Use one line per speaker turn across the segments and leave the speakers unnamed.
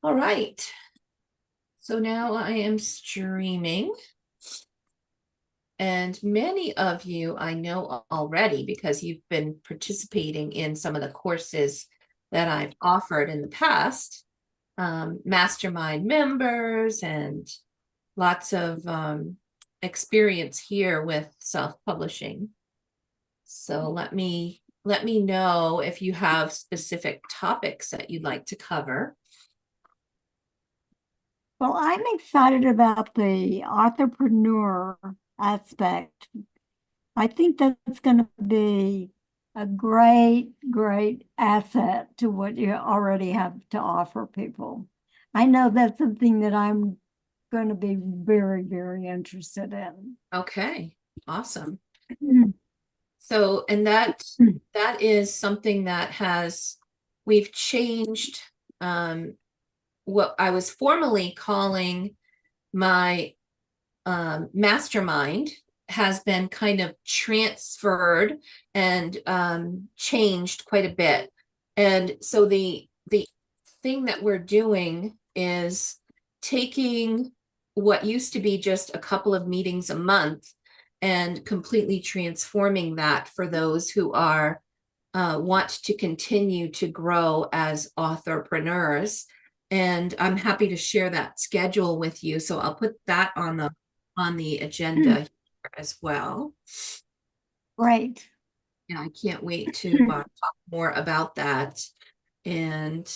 All right. So now I am streaming. And many of you I know already because you've been participating in some of the courses that I've offered in the past. Mastermind members and lots of experience here with self-publishing. So let me know if you have specific topics that you'd like to cover.
Well, I'm excited about the entrepreneur aspect. I think that's going to be a great asset to what you already have to offer people. I know that's something that I'm going to be very interested in.
Okay, awesome. So, and that is something that we've changed what I was formerly calling my mastermind has been kind of transferred and changed quite a bit. And so the thing that we're doing is taking what used to be just a couple of meetings a month and completely transforming that for those who are want to continue to grow as authorpreneurs. And I'm happy to share that schedule with you. So I'll put that on the agenda here as well.
Great.
And I can't wait to talk more about that. And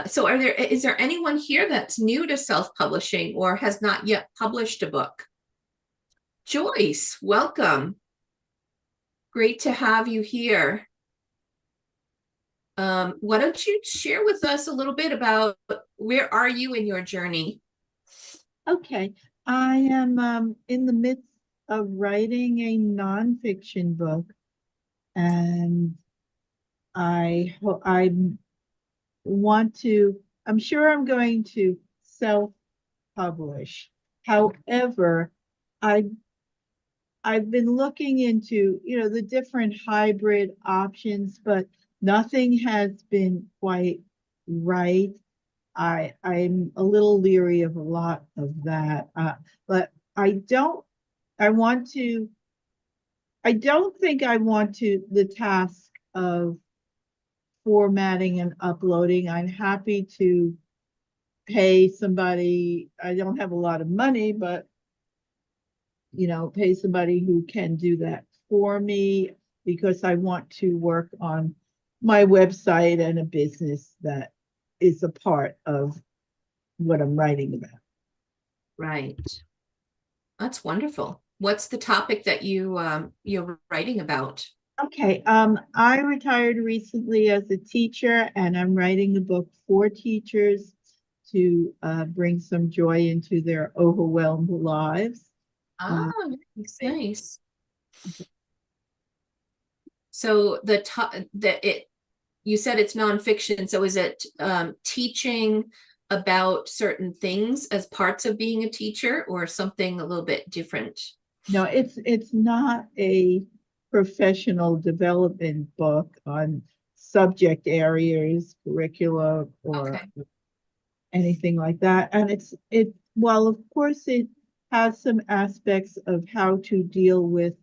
so is there anyone here that's new to self-publishing or has not yet published a book? Joyce, welcome. Great to have you here. Why don't you share with us a little bit about where are you in your journey?
Okay, I am in the midst of writing a nonfiction book, and I want to. I'm sure I'm going to self-publish. However, I I've been looking into, the different hybrid options, but nothing has been quite right. I'm a little leery of a lot of that. But I want to, I don't think I want the task of formatting and uploading. I'm happy to pay somebody. I don't have a lot of money, but pay somebody who can do that for me because I want to work on my website and a business that is a part of what I'm writing about.
Right. That's wonderful. What's the topic that you're writing about?
Okay, I retired recently as a teacher, and I'm writing a book for teachers to bring some joy into their overwhelmed lives.
Ah, nice. So you said it's nonfiction. So is it teaching about certain things as parts of being a teacher or something a little bit different?
No, it's not a professional development book on subject areas, curricula, or
Okay.
anything like that. And well, of course, it has some aspects of how to deal with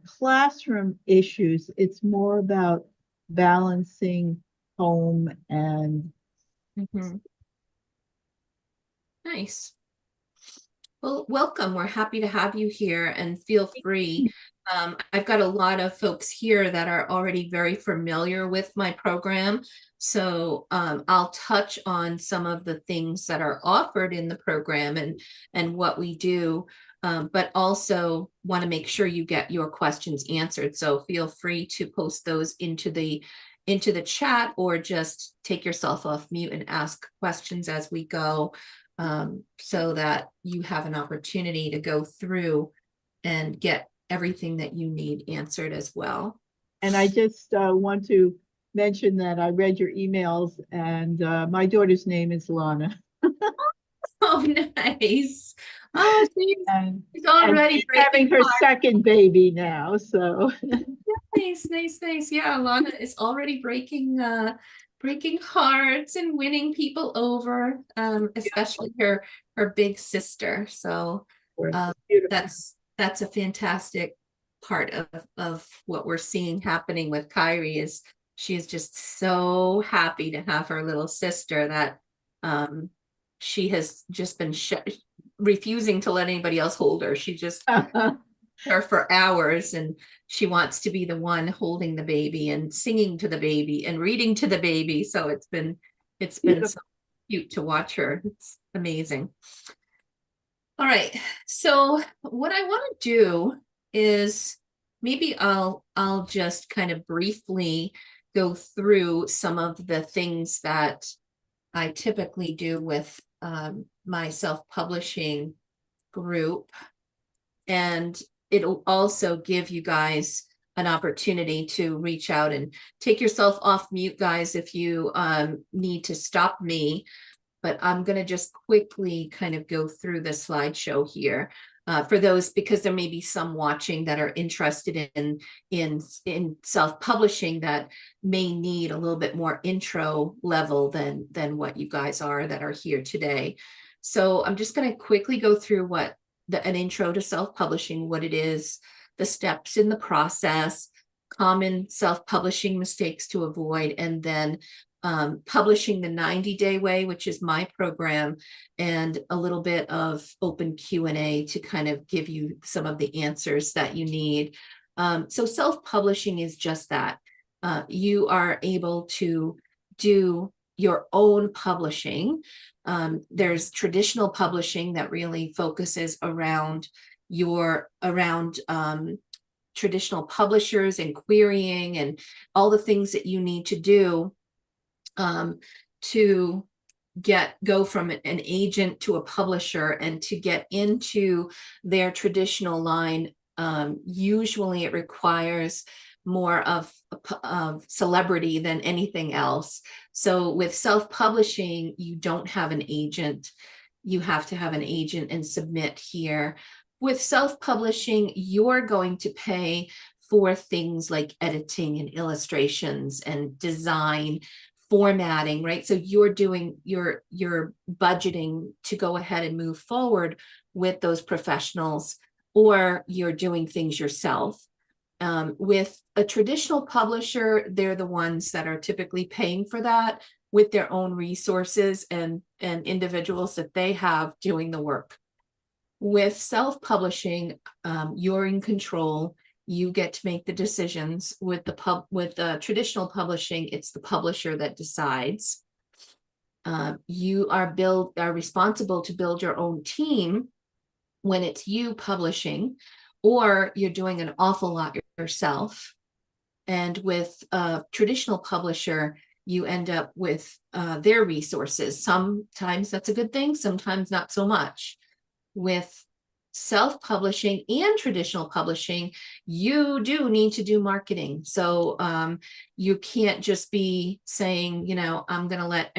classroom issues. It's more about balancing home and
Mhm. Nice. Well, welcome. We're happy to have you here and feel free. I've got a lot of folks here that are already very familiar with my program. So I'll touch on some of the things that are offered in the program and what we do, but also want to make sure you get your questions answered. So feel free to post those into the chat or just take yourself off mute and ask questions as we go, so that you have an opportunity to go through and get everything that you need answered as well.
And I just want to mention that I read your emails, and my daughter's name is Lana.
Oh, nice. Oh, she's
And
already
she's having her second baby now. So
nice. Yeah, Alana is already breaking hearts and winning people over, especially her big sister. So
Beautiful.
that's a fantastic part of what we're seeing happening with Kyrie is she is just so happy to have her little sister that she has just been refusing to let anybody else hold her. She just her for hours, and she wants to be the one holding the baby and singing to the baby and reading to the baby. So it's been so cute to watch her. It's amazing. All right, so what I want to do is maybe I'll just kind of briefly go through some of the things that I typically do with my self-publishing group, and it'll also give you guys an opportunity to reach out and take yourself off mute, guys, if you need to stop me. But I'm going to just quickly kind of go through the slideshow here for those, because there may be some watching that are interested in self-publishing that may need a little bit more intro level than what you guys are that are here today. So I'm just going to quickly go through what an intro to self-publishing, what it is, the steps in the process, common self-publishing mistakes to avoid, and then publishing the 90-day way, which is my program, and a little bit of open Q&A to kind of give you some of the answers that you need. So self-publishing is just that. You are able to do your own publishing. There's traditional publishing that really focuses around traditional publishers and querying and all the things that you need to do to go from an agent to a publisher and to get into their traditional line. Usually it requires more of celebrity than anything else. So with self-publishing, you don't have an agent. You have to have an agent and submit here. With self-publishing, you're going to pay for things like editing and illustrations and design, formatting, right? So you're doing your budgeting to go ahead and move forward with those professionals, or you're doing things yourself. With a traditional publisher, they're the ones that are typically paying for that with their own resources and individuals that they have doing the work. With self-publishing, you're in control. You get to make the decisions. With traditional publishing, it's the publisher that decides. You are responsible to build your own team when it's you publishing, or you're doing an awful lot yourself. And with a traditional publisher, you end up with their resources. Sometimes that's a good thing, sometimes not so much. With self-publishing and traditional publishing, you do need to do marketing. So you can't just be saying, I'm going to let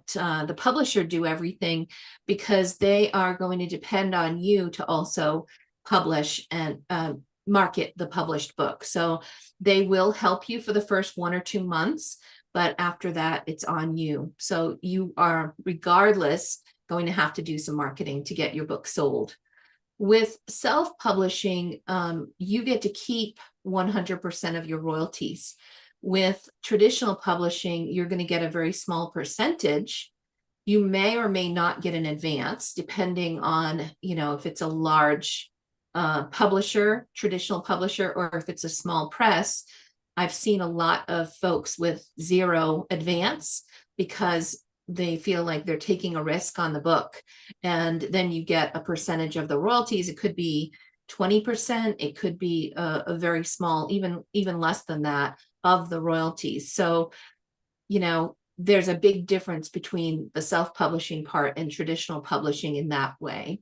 the publisher do everything, because they are going to depend on you to also publish and market the published book. So they will help you for the first 1 or 2 months, but after that, it's on you. So you are, regardless, going to have to do some marketing to get your book sold. With self-publishing, you get to keep 100% of your royalties. With traditional publishing, you're going to get a very small percentage. You may or may not get an advance, depending on, if it's a large publisher, traditional publisher, or if it's a small press. I've seen a lot of folks with 0 advance because they feel like they're taking a risk on the book, and then you get a percentage of the royalties. It could be 20%, it could be a very small, even less than that, of the royalties. So there's a big difference between the self-publishing part and traditional publishing in that way.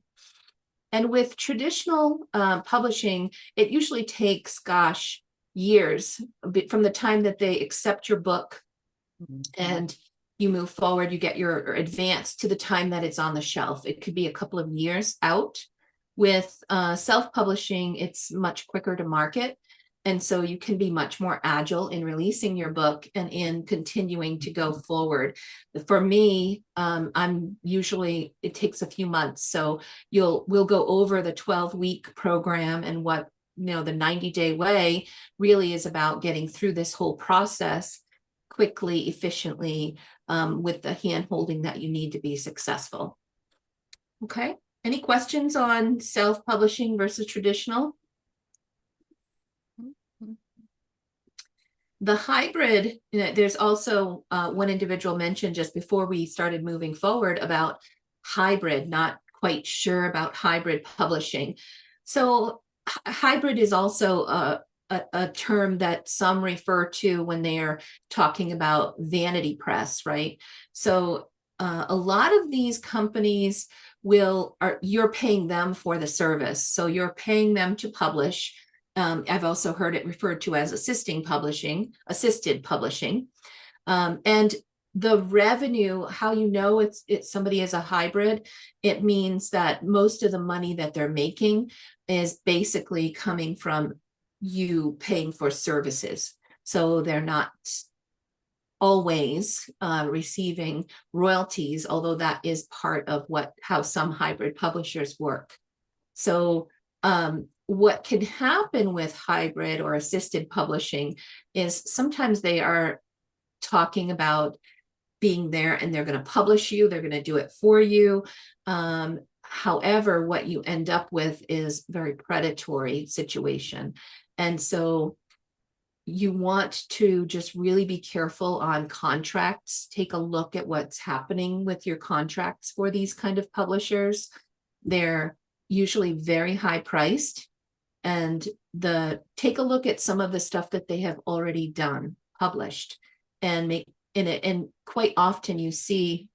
And with traditional publishing, it usually takes, years from the time that they accept your book and you move forward, you get your advance, to the time that it's on the shelf. It could be a couple of years out. With self-publishing, it's much quicker to market. And so you can be much more agile in releasing your book and in continuing to go forward. For me, I'm usually, it takes a few months. So we'll go over the 12-week program, and what, the 90-day way really is about getting through this whole process quickly, efficiently, with the hand holding that you need to be successful. Okay. Any questions on self-publishing versus traditional? The hybrid, there's also one individual mentioned just before we started moving forward about hybrid, not quite sure about hybrid publishing. So hybrid is also a term that some refer to when they are talking about vanity press, right? So a lot of these companies you're paying them for the service. So you're paying them to publish. I've also heard it referred to as assisted publishing. And the revenue, how you know it's somebody is a hybrid, it means that most of the money that they're making is basically coming from you paying for services. So they're not always receiving royalties, although that is part of how some hybrid publishers work. So what can happen with hybrid or assisted publishing is sometimes they are talking about being there and they're going to publish you, they're going to do it for you. However, what you end up with is very predatory situation. And so you want to just really be careful on contracts. Take a look at what's happening with your contracts for these kind of publishers. They're usually very high priced, and take a look at some of the stuff that they have already published, and make in it. And quite often you see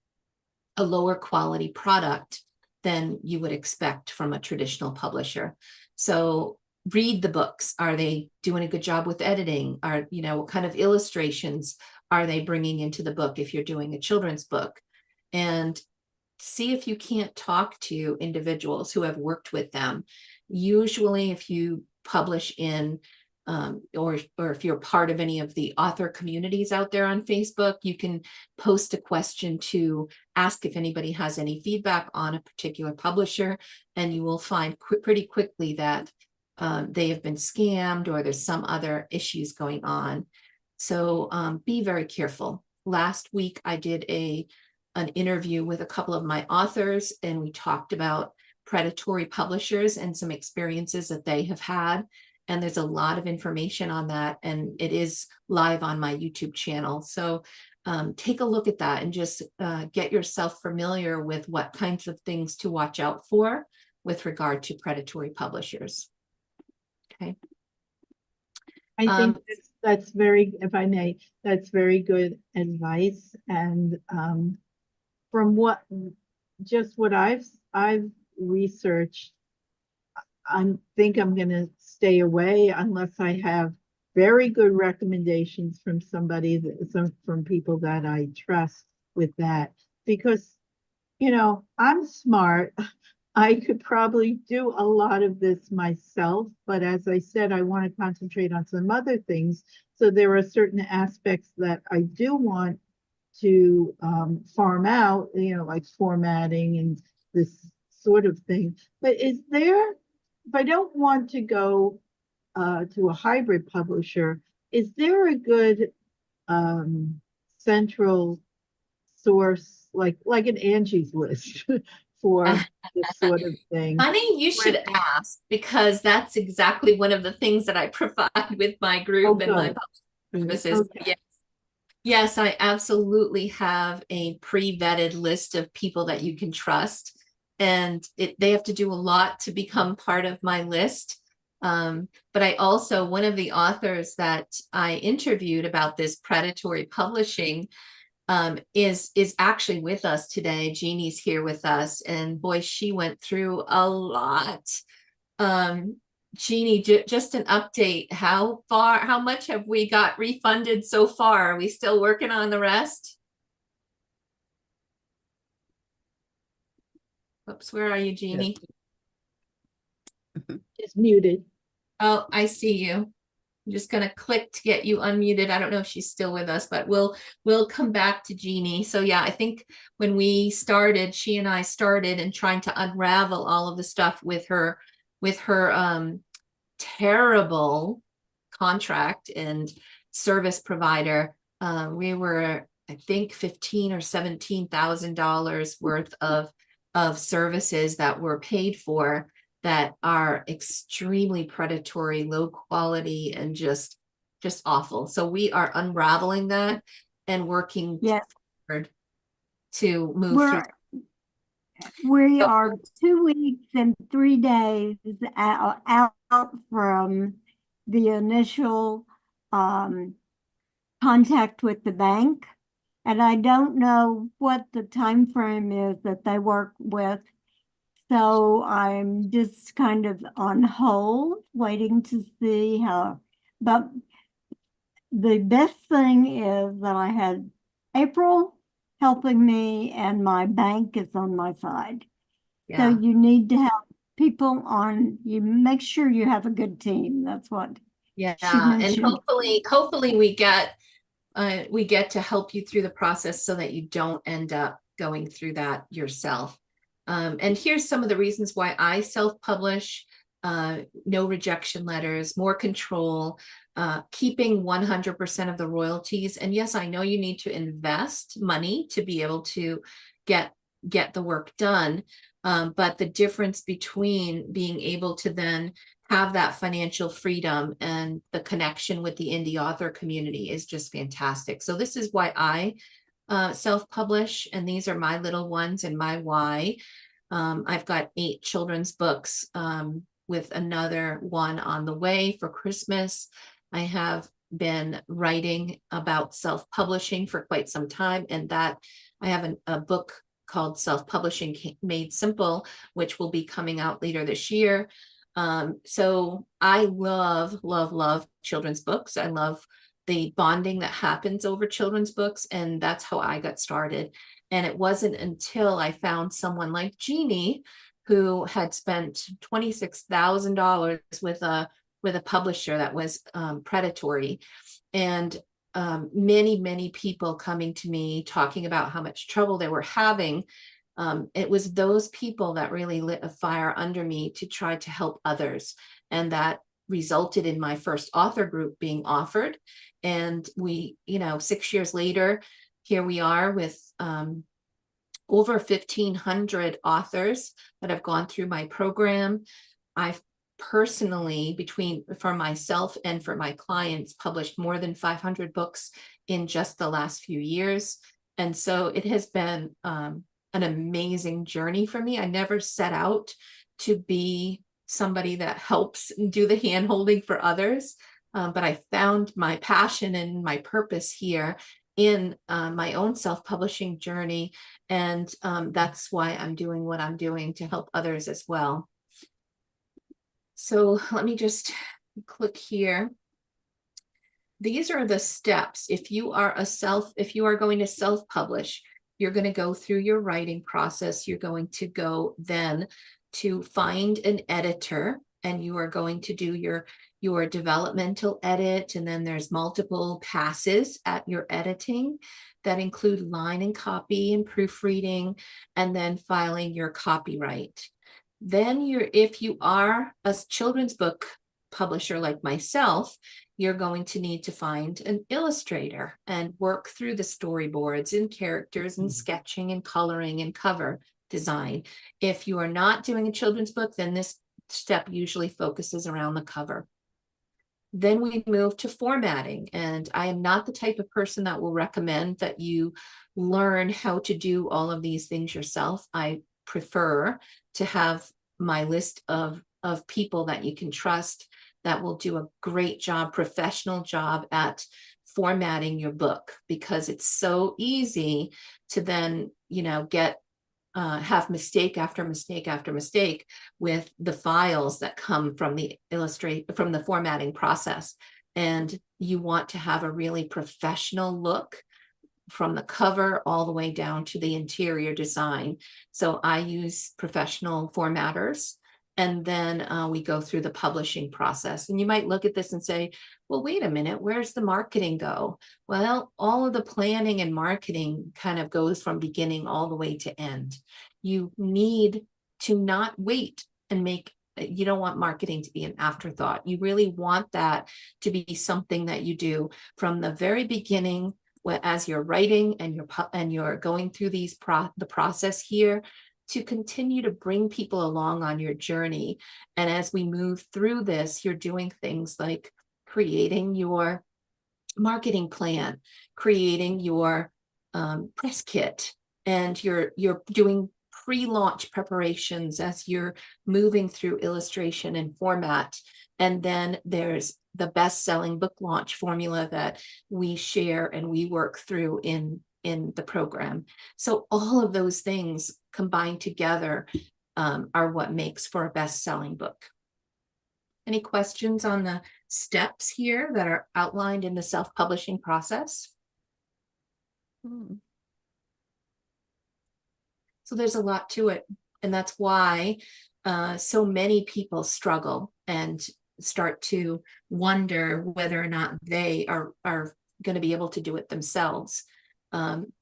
a lower quality product than you would expect from a traditional publisher. So read the books. Are they doing a good job with editing? What kind of illustrations are they bringing into the book if you're doing a children's book? And see if you can't talk to individuals who have worked with them. Usually if you publish in or if you're part of any of the author communities out there on Facebook, you can post a question to ask if anybody has any feedback on a particular publisher, and you will find pretty quickly that they have been scammed or there's some other issues going on. So be very careful. Last week I did an interview with a couple of my authors, and we talked about predatory publishers and some experiences that they have had. And there's a lot of information on that, and it is live on my YouTube channel. So take a look at that and just get yourself familiar with what kinds of things to watch out for with regard to predatory publishers. Okay.
I think that's very, if I may, that's very good advice. And from what I've researched, I think I'm going to stay away unless I have very good recommendations from from people that I trust with that. Because, I'm smart. I could probably do a lot of this myself, but as I said, I want to concentrate on some other things. So there are certain aspects that I do want to farm out, like formatting and this sort of thing. But if I don't want to go to a hybrid publisher, is there a good central source, like an Angie's List for this sort of thing?
Honey, you should ask, because that's exactly one of the things that I provide with my group and my services.
Okay.
Yes, I absolutely have a pre-vetted list of people that you can trust, and they have to do a lot to become part of my list. But I also, one of the authors that I interviewed about this predatory publishing is actually with us today. Jeannie's here with us, and boy, she went through a lot. Jeannie, just an update. How much have we got refunded so far? Are we still working on the rest? Oops, where are you, Jeannie?
It's muted.
Oh, I see you. I'm just going to click to get you unmuted. I don't know if she's still with us, but we'll come back to Jeannie. So yeah, I think when we started, she and I started and trying to unravel all of the stuff with her terrible contract and service provider. We were, I think, $15,000 or $17,000 worth of services that were paid for that are extremely predatory, low quality, and just awful. So we are unraveling that and working
Yes,
forward to move through.
we
So,
are 2 weeks and 3 days out from the initial contact with the bank. And I don't know what the time frame is that they work with. So I'm just kind of on hold, waiting to see how. But the best thing is that I had April helping me and my bank is on my side. So
yeah.
you need to have people on, you make sure you have a good team. That's what
Yeah,
she
and
mentioned.
hopefully we get to help you through the process so that you don't end up going through that yourself. And here's some of the reasons why I self-publish, no rejection letters, more control, keeping 100% of the royalties. And yes, I know you need to invest money to be able to get the work done. But the difference between being able to then have that financial freedom and the connection with the indie author community is just fantastic. So this is why I self-publish, and these are my little ones and my why. I've got 8 children's books with another one on the way for Christmas. I have been writing about self-publishing for quite some time, and that I have a book called Self-Publishing Made Simple, which will be coming out later this year. So I love children's books. I love the bonding that happens over children's books, and that's how I got started. And it wasn't until I found someone like Jeannie, who had spent $26,000 with a publisher that was predatory, and many people coming to me talking about how much trouble they were having. It was those people that really lit a fire under me to try to help others. And that resulted in my first author group being offered. And we, 6 years later, here we are with over 1,500 authors that have gone through my program. I've personally, for myself and for my clients, published more than 500 books in just the last few years. And so it has been an amazing journey for me. I never set out to be somebody that helps do the hand-holding for others, but I found my passion and my purpose here in my own self-publishing journey, and that's why I'm doing what I'm doing, to help others as well. So let me just click here. These are the steps. If you are going to self-publish, you're going to go through your writing process. You're going to go then to find an editor, and you are going to do your developmental edit. And then there's multiple passes at your editing that include line and copy and proofreading, and then filing your copyright. Then if you are a children's book publisher like myself, you're going to need to find an illustrator and work through the storyboards and characters and sketching and coloring and cover design. If you are not doing a children's book, then this step usually focuses around the cover. Then we move to formatting, and I am not the type of person that will recommend that you learn how to do all of these things yourself. I prefer to have my list of people that you can trust that will do a great job, professional job at formatting your book, because it's so easy to then, have mistake after mistake after mistake with the files that come from from the formatting process. And you want to have a really professional look from the cover all the way down to the interior design. So I use professional formatters, And then we go through the publishing process. And you might look at this and say, well, wait a minute, where's the marketing go? Well, all of the planning and marketing kind of goes from beginning all the way to end. You need to not wait and you don't want marketing to be an afterthought. You really want that to be something that you do from the very beginning, as you're writing and you're going through the process here, to continue to bring people along on your journey. And as we move through this, you're doing things like creating your marketing plan, creating your press kit, and you're doing pre-launch preparations as you're moving through illustration and format. And then there's the best-selling book launch formula that we share and we work through in the program. So all of those things combined together are what makes for a best-selling book. Any questions on the steps here that are outlined in the self-publishing process? So there's a lot to it, and that's why so many people struggle and start to wonder whether or not they are going to be able to do it themselves.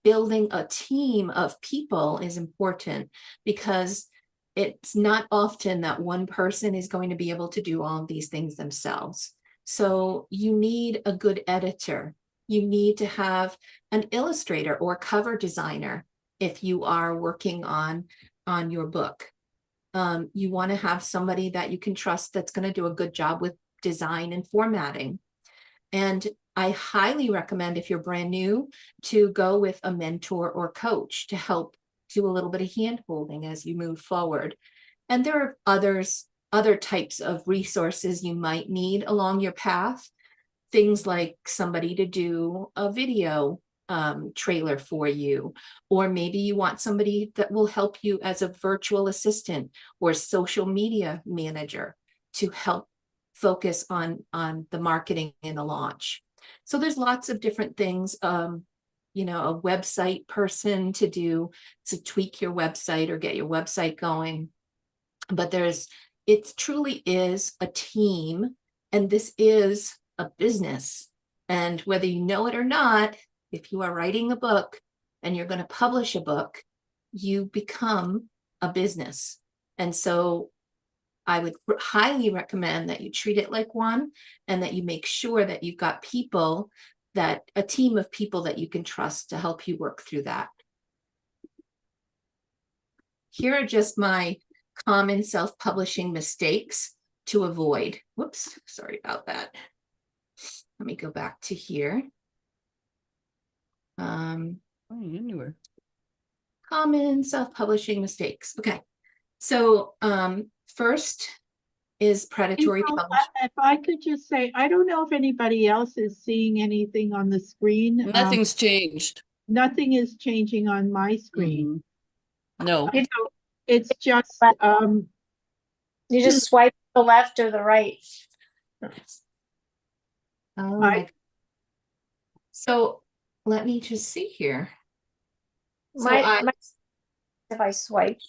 Building a team of people is important, because it's not often that one person is going to be able to do all of these things themselves. So you need a good editor. You need to have an illustrator or cover designer if you are working on your book. You want to have somebody that you can trust that's going to do a good job with design and formatting. And I highly recommend, if you're brand new, to go with a mentor or coach to help do a little bit of hand-holding as you move forward. And there are other types of resources you might need along your path. Things like somebody to do a video trailer for you, or maybe you want somebody that will help you as a virtual assistant or social media manager to help focus on the marketing and the launch. So there's lots of different things, you know, a website person to tweak your website or get your website going. But it truly is a team, and this is a business. And whether you know it or not, if you are writing a book and you're going to publish a book, you become a business. And so I would highly recommend that you treat it like one, and that you make sure that you've got a team of people that you can trust to help you work through that. Here are just my common self-publishing mistakes to avoid. Whoops, sorry about that. Let me go back to here.
Anywhere.
Common self-publishing mistakes. Okay, so first is predatory publishing.
If I could just say, I don't know if anybody else is seeing anything on the screen.
Nothing's changed.
Nothing is changing on my screen.
No.
It's just
you just swipe to the left or the right.
So let me just see here. So
If I swipe.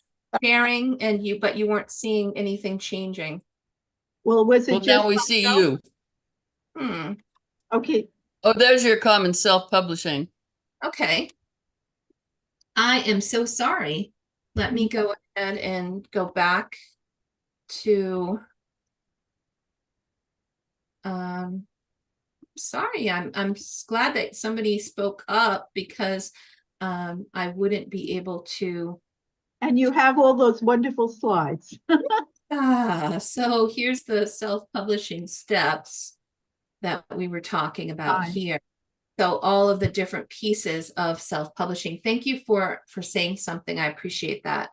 Sharing but you weren't seeing anything changing.
Well, was it
Well,
just
now we see you.
Okay.
Oh, there's your common self-publishing.
Okay. I am so sorry. Let me go ahead and go back to sorry, I'm glad that somebody spoke up, because I wouldn't be able to.
And you have all those wonderful slides.
So here's the self-publishing steps that we were talking about here. So all of the different pieces of self-publishing. Thank you for saying something. I appreciate that.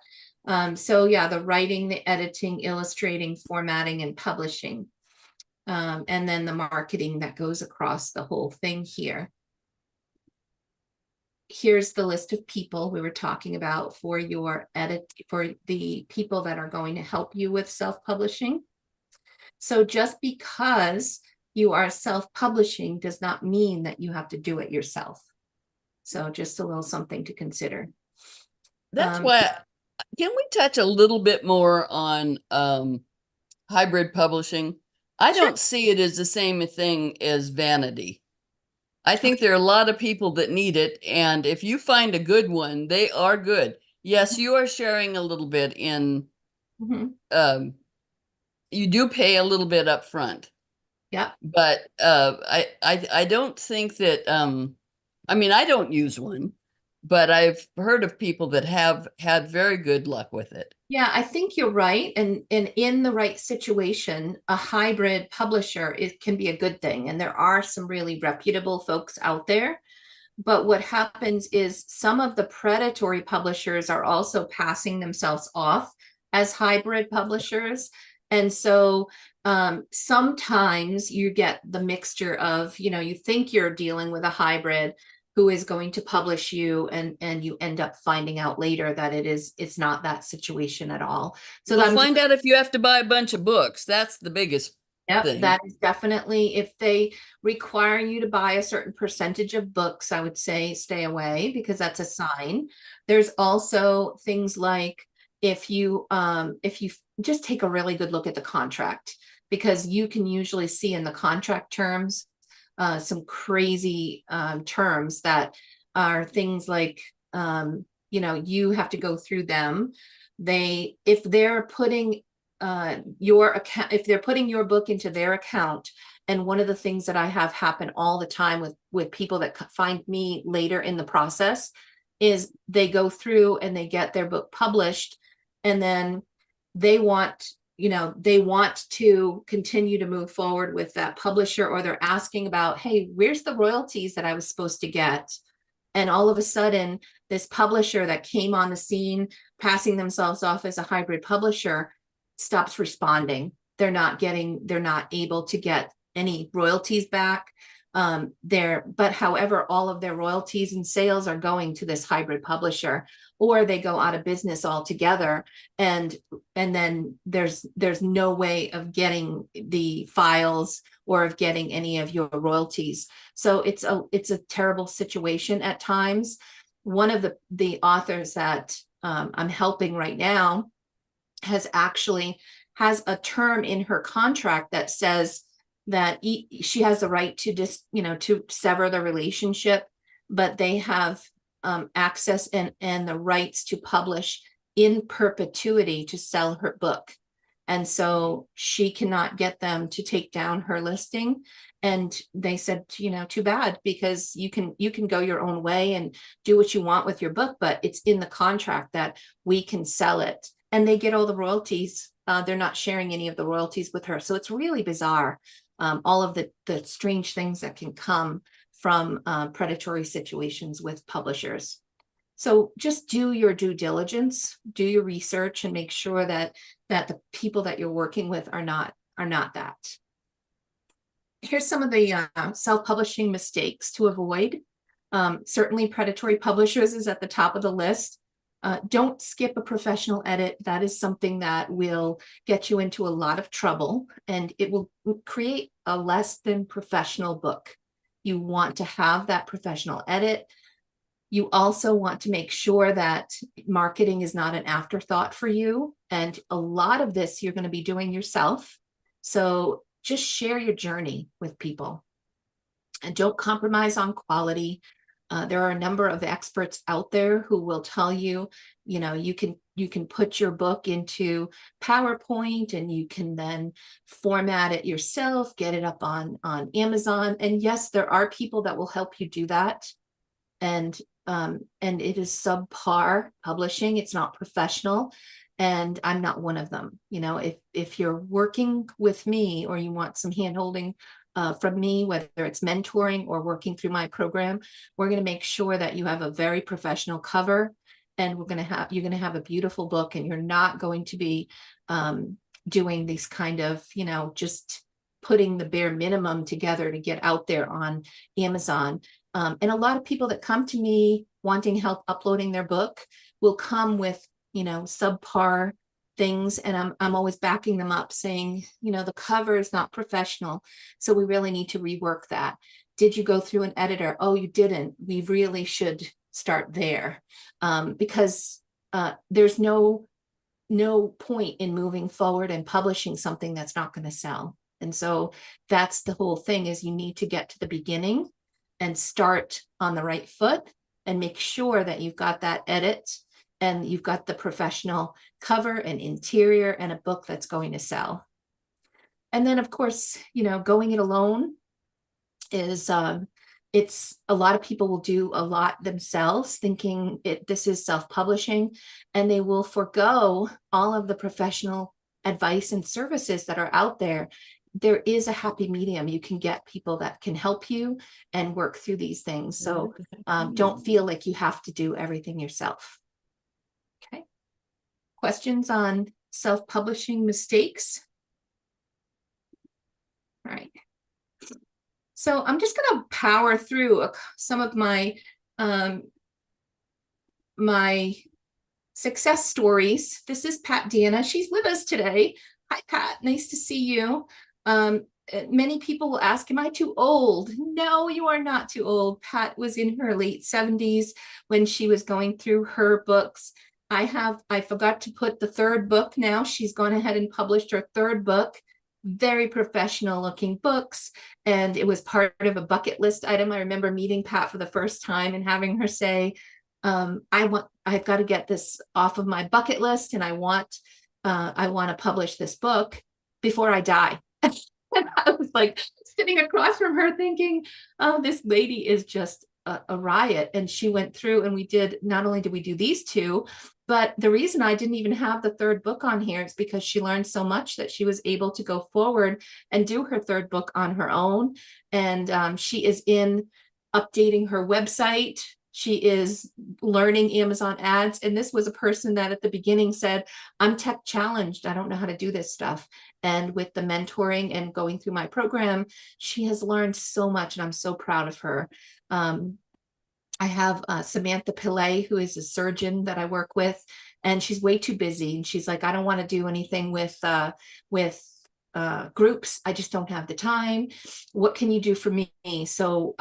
So yeah, the writing, the editing, illustrating, formatting, and publishing. And then the marketing that goes across the whole thing here. Here's the list of people we were talking about for the people that are going to help you with self-publishing. So just because you are self-publishing does not mean that you have to do it yourself. So just a little something to consider.
That's why Can we touch a little bit more on hybrid publishing? I
Sure.
don't see it as the same thing as vanity. I think there are a lot of people that need it, and if you find a good one, they are good. Yes, you are sharing a little bit in
Mhm.
you do pay a little bit up front.
Yeah.
But I don't think that I mean, I don't use one, but I've heard of people that have had very good luck with it.
Yeah, I think you're right. And in the right situation, a hybrid publisher, it can be a good thing. And there are some really reputable folks out there. But what happens is some of the predatory publishers are also passing themselves off as hybrid publishers. And so sometimes you get the mixture of, you think you're dealing with a hybrid who is going to publish you, and you end up finding out later that it's not that situation at all. So
We'll
I'm just
find out if you have to buy a bunch of books. That's the biggest
Yep,
thing.
that is definitely, if they require you to buy a certain percentage of books, I would say stay away, because that's a sign. There's also things like if you just take a really good look at the contract, because you can usually see in the contract terms some crazy terms that are things like you have to go through them. If they're putting your account, if they're putting your book into their account, and one of the things that I have happen all the time with people that find me later in the process is they go through and they get their book published, and then they want to continue to move forward with that publisher, or they're asking about, hey, where's the royalties that I was supposed to get? And all of a sudden, this publisher that came on the scene passing themselves off as a hybrid publisher stops responding. They're not able to get any royalties back. But however, all of their royalties and sales are going to this hybrid publisher, or they go out of business altogether. And then there's no way of getting the files or of getting any of your royalties. So it's a terrible situation at times. One of the authors that I'm helping right now has a term in her contract that says that she has the right to to sever the relationship, but they have access and the rights to publish in perpetuity to sell her book. And so she cannot get them to take down her listing. And they said, too bad, because you can go your own way and do what you want with your book, but it's in the contract that we can sell it. And they get all the royalties. They're not sharing any of the royalties with her. So it's really bizarre, all of the strange things that can come from predatory situations with publishers. So just do your due diligence, do your research, and make sure that the people that you're working with are not that. Here's some of the self-publishing mistakes to avoid. Certainly predatory publishers is at the top of the list. Don't skip a professional edit. That is something that will get you into a lot of trouble, and it will create a less than professional book. You want to have that professional edit. You also want to make sure that marketing is not an afterthought for you. And a lot of this you're going to be doing yourself. So just share your journey with people, and don't compromise on quality. There are a number of experts out there who will tell you, you can put your book into PowerPoint, and you can then format it yourself, get it up on Amazon. And yes, there are people that will help you do that. And it is subpar publishing. It's not professional. And I'm not one of them. If you're working with me, or you want some handholding from me, whether it's mentoring or working through my program, we're going to make sure that you have a very professional cover, and you're going to have a beautiful book, and you're not going to be doing these kind of, just putting the bare minimum together to get out there on Amazon. And a lot of people that come to me wanting help uploading their book will come with, subpar things, and I'm always backing them up, saying, the cover is not professional, so we really need to rework that. Did you go through an editor? Oh, you didn't. We really should start there, because there's no no point in moving forward and publishing something that's not going to sell. And so that's the whole thing, is you need to get to the beginning and start on the right foot and make sure that you've got that edit and you've got the professional cover and interior and a book that's going to sell. And then, of course, you know, going it alone is it's a lot of people will do a lot themselves thinking this is self-publishing, and they will forego all of the professional advice and services that are out there. There is a happy medium. You can get people that can help you and work through these things. So don't feel like you have to do everything yourself. Okay. Questions on self-publishing mistakes? All right. So I'm just going to power through some of my my success stories. This is Pat Dana. She's with us today. Hi, Pat. Nice to see you. Many people will ask, am I too old? No, you are not too old. Pat was in her late 70s when she was going through her books. I forgot to put the third book now. She's gone ahead and published her third book. Very professional looking books, and it was part of a bucket list item. I remember meeting Pat for the first time and having her say, I've got to get this off of my bucket list, and I want to publish this book before I die. And I was like sitting across from her thinking, oh, this lady is just a riot. And she went through, and not only did we do these two, but the reason I didn't even have the third book on here is because she learned so much that she was able to go forward and do her third book on her own. And she is updating her website. She is learning Amazon ads. And this was a person that at the beginning said, I'm tech challenged. I don't know how to do this stuff. And with the mentoring and going through my program, she has learned so much, and I'm so proud of her. I have Samantha Pillay, who is a surgeon that I work with, and she's way too busy. And she's like, I don't want to do anything with groups. I just don't have the time. What can you do for me? So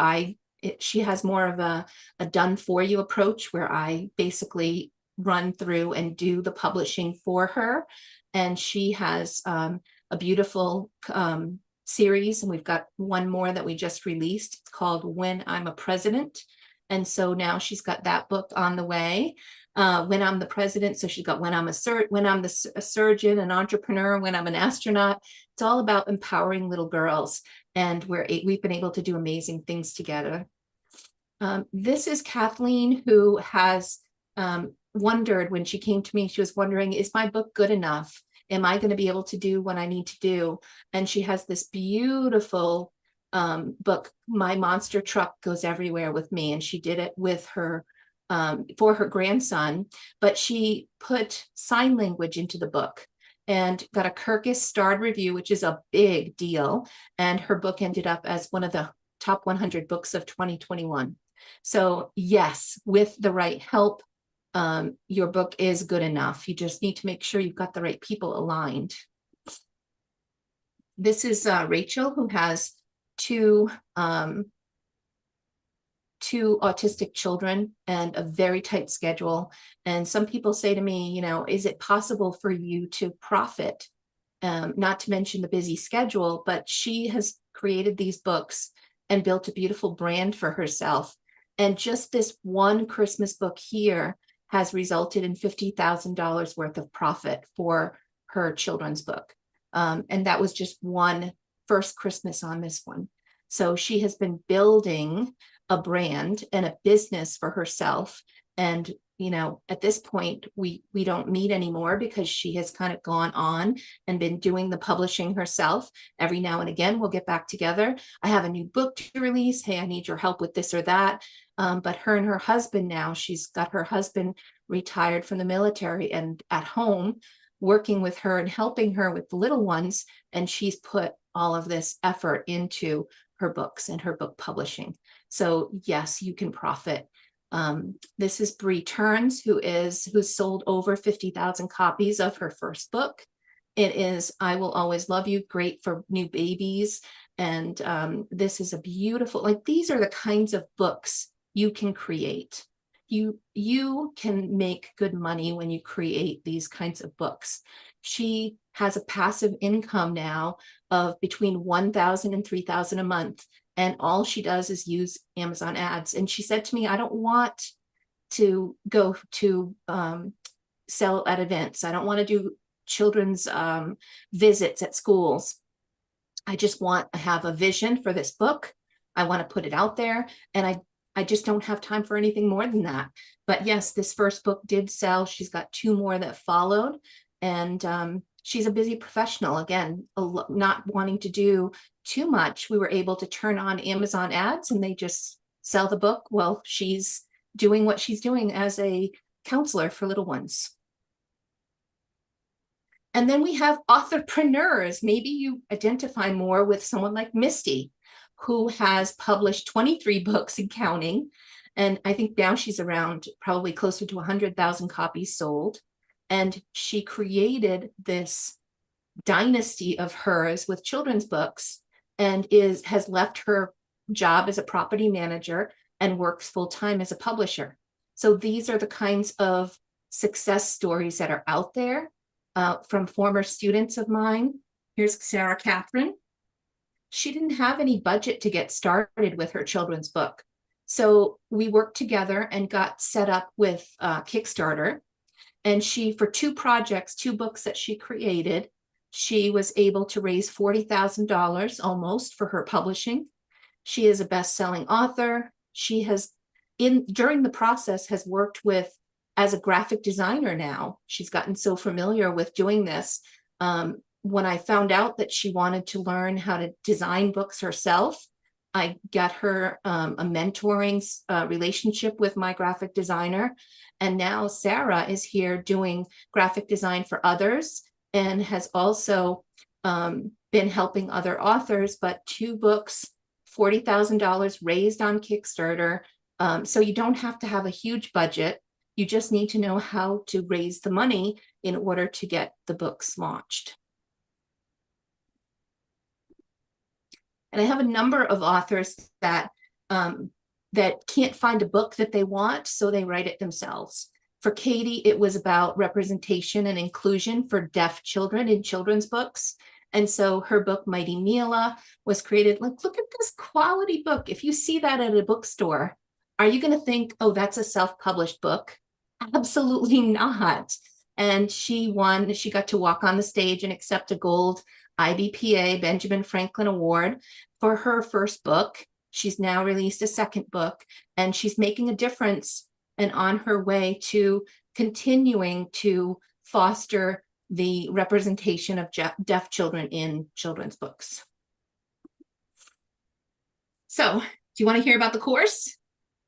she has more of a done for you approach, where I basically run through and do the publishing for her. And she has a beautiful series, and we've got one more that we just released. It's called When I'm a President. And so now she's got that book on the way. When I'm the President. So she's got when I'm a surgeon, an entrepreneur, when I'm an astronaut. It's all about empowering little girls. And we've been able to do amazing things together. This is Kathleen, who has wondered when she came to me, she was wondering, is my book good enough? Am I going to be able to do what I need to do? And she has this beautiful book, My Monster Truck Goes Everywhere with Me. And she did it with her for her grandson, but she put sign language into the book and got a Kirkus starred review, which is a big deal. And her book ended up as one of the top 100 books of 2021. So yes, with the right help, your book is good enough. You just need to make sure you've got the right people aligned. This is Rachel, who has two autistic children and a very tight schedule. And some people say to me, you know, is it possible for you to profit? Not to mention the busy schedule, but she has created these books and built a beautiful brand for herself. And just this one Christmas book here has resulted in $50,000 worth of profit for her children's book. And that was just one first Christmas on this one. So she has been building a brand and a business for herself. And, you know, at this point, we don't meet anymore because she has kind of gone on and been doing the publishing herself. Every now and again, we'll get back together. I have a new book to release. Hey, I need your help with this or that. But her and her husband now, she's got her husband retired from the military and at home working with her and helping her with the little ones. And she's put all of this effort into her books and her book publishing. So yes, you can profit. This is Bree Turns, who's sold over 50,000 copies of her first book. It is I Will Always Love You, great for new babies. And this is a beautiful, like, these are the kinds of books you can create. you can make good money when you create these kinds of books. She has a passive income now of between 1,000 and 3,000 a month. And all she does is use Amazon ads. And she said to me, I don't want to go to sell at events. I don't want to do children's visits at schools. I just want to have a vision for this book. I want to put it out there, and I just don't have time for anything more than that. But yes, this first book did sell. She's got 2 more that followed, and she's a busy professional. Again, not wanting to do too much. We were able to turn on Amazon ads and they just sell the book. Well, she's doing what she's doing as a counselor for little ones. And then we have authorpreneurs. Maybe you identify more with someone like Misty, who has published 23 books and counting. And I think now she's around probably closer to 100,000 copies sold. And she created this dynasty of hers with children's books, and has left her job as a property manager and works full-time as a publisher. So these are the kinds of success stories that are out there from former students of mine. Here's Sarah Catherine. She didn't have any budget to get started with her children's book. So we worked together and got set up with Kickstarter. And she, for 2 projects, 2 books that she created, she was able to raise $40,000 almost for her publishing. She is a best-selling author. She has, during the process, has worked with, as a graphic designer now. She's gotten so familiar with doing this. When I found out that she wanted to learn how to design books herself, I got her a mentoring relationship with my graphic designer. And now Sarah is here doing graphic design for others, and has also been helping other authors. But 2 books, $40,000 raised on Kickstarter. So you don't have to have a huge budget. You just need to know how to raise the money in order to get the books launched. And I have a number of authors that can't find a book that they want, so they write it themselves. For Katie, it was about representation and inclusion for deaf children in children's books. And so her book, Mighty Mila, was created. Like, look at this quality book. If you see that at a bookstore, are you going to think, oh, that's a self-published book? Absolutely not. And she won. She got to walk on the stage and accept a gold IBPA Benjamin Franklin Award for her first book. She's now released a second book, and she's making a difference and on her way to continuing to foster the representation of deaf children in children's books. So, do you want to hear about the course?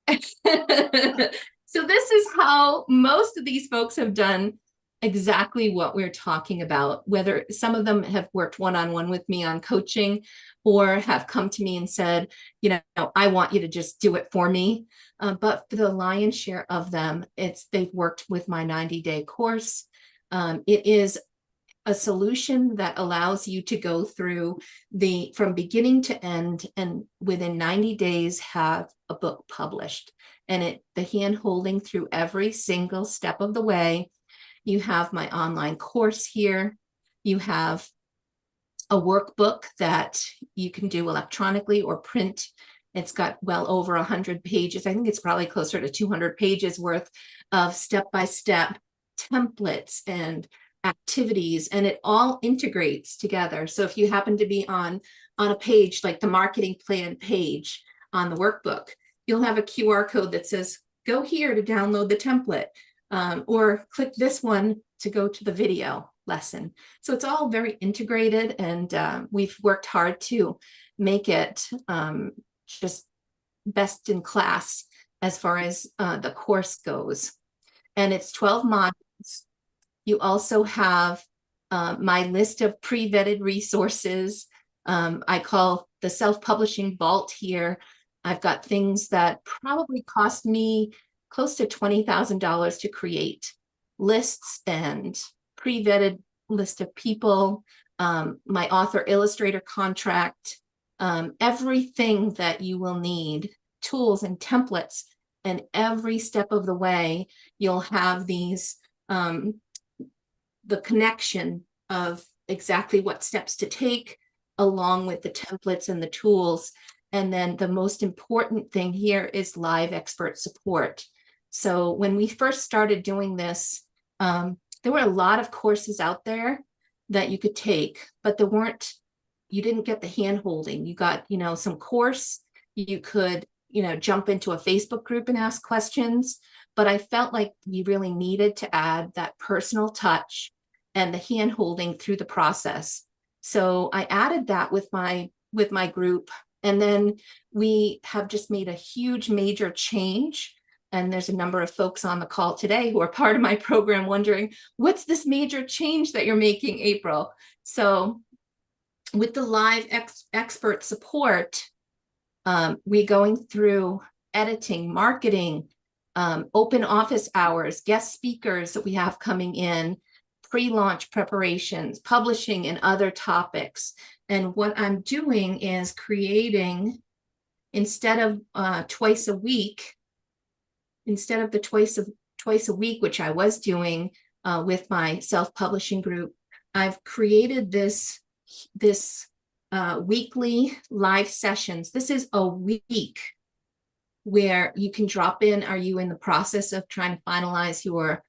So this is how most of these folks have done exactly what we're talking about, whether some of them have worked one-on-one with me on coaching, or have come to me and said, you know, I want you to just do it for me. But for the lion's share of them, they've worked with my 90-day course. It is a solution that allows you to go through from beginning to end, and within 90 days have a book published. And the hand-holding through every single step of the way. You have my online course here. You have a workbook that you can do electronically or print. It's got well over 100 pages. I think it's probably closer to 200 pages worth of step-by-step templates and activities, and it all integrates together. So if you happen to be on a page like the marketing plan page on the workbook, you'll have a QR code that says, go here to download the template, or click this one to go to the video lesson. So it's all very integrated, and we've worked hard to make it just best in class as far as the course goes. And it's 12 modules. You also have my list of pre-vetted resources. I call the self-publishing vault here. I've got things that probably cost me close to $20,000 to create, lists and pre-vetted list of people, my author illustrator contract, everything that you will need, tools and templates And every step of the way, you'll have these, the connection of exactly what steps to take, along with the templates and the tools. And then the most important thing here is live expert support. So when we first started doing this, there were a lot of courses out there that you could take, but there weren't, you didn't get the hand holding. You got, you know, some course, you could, you know, jump into a Facebook group and ask questions, but I felt like you really needed to add that personal touch and the hand holding through the process. So I added that with my group. And then we have just made a huge major change. And there's a number of folks on the call today who are part of my program wondering, what's this major change that you're making, April? So with the live expert support, we're going through editing, marketing, open office hours, guest speakers that we have coming in, pre-launch preparations, publishing, and other topics. And what I'm doing is creating, instead of twice a week, instead of the twice a week, which I was doing with my self-publishing group, I've created this weekly live sessions. This is a week where you can drop in. Are you in the process of trying to finalize your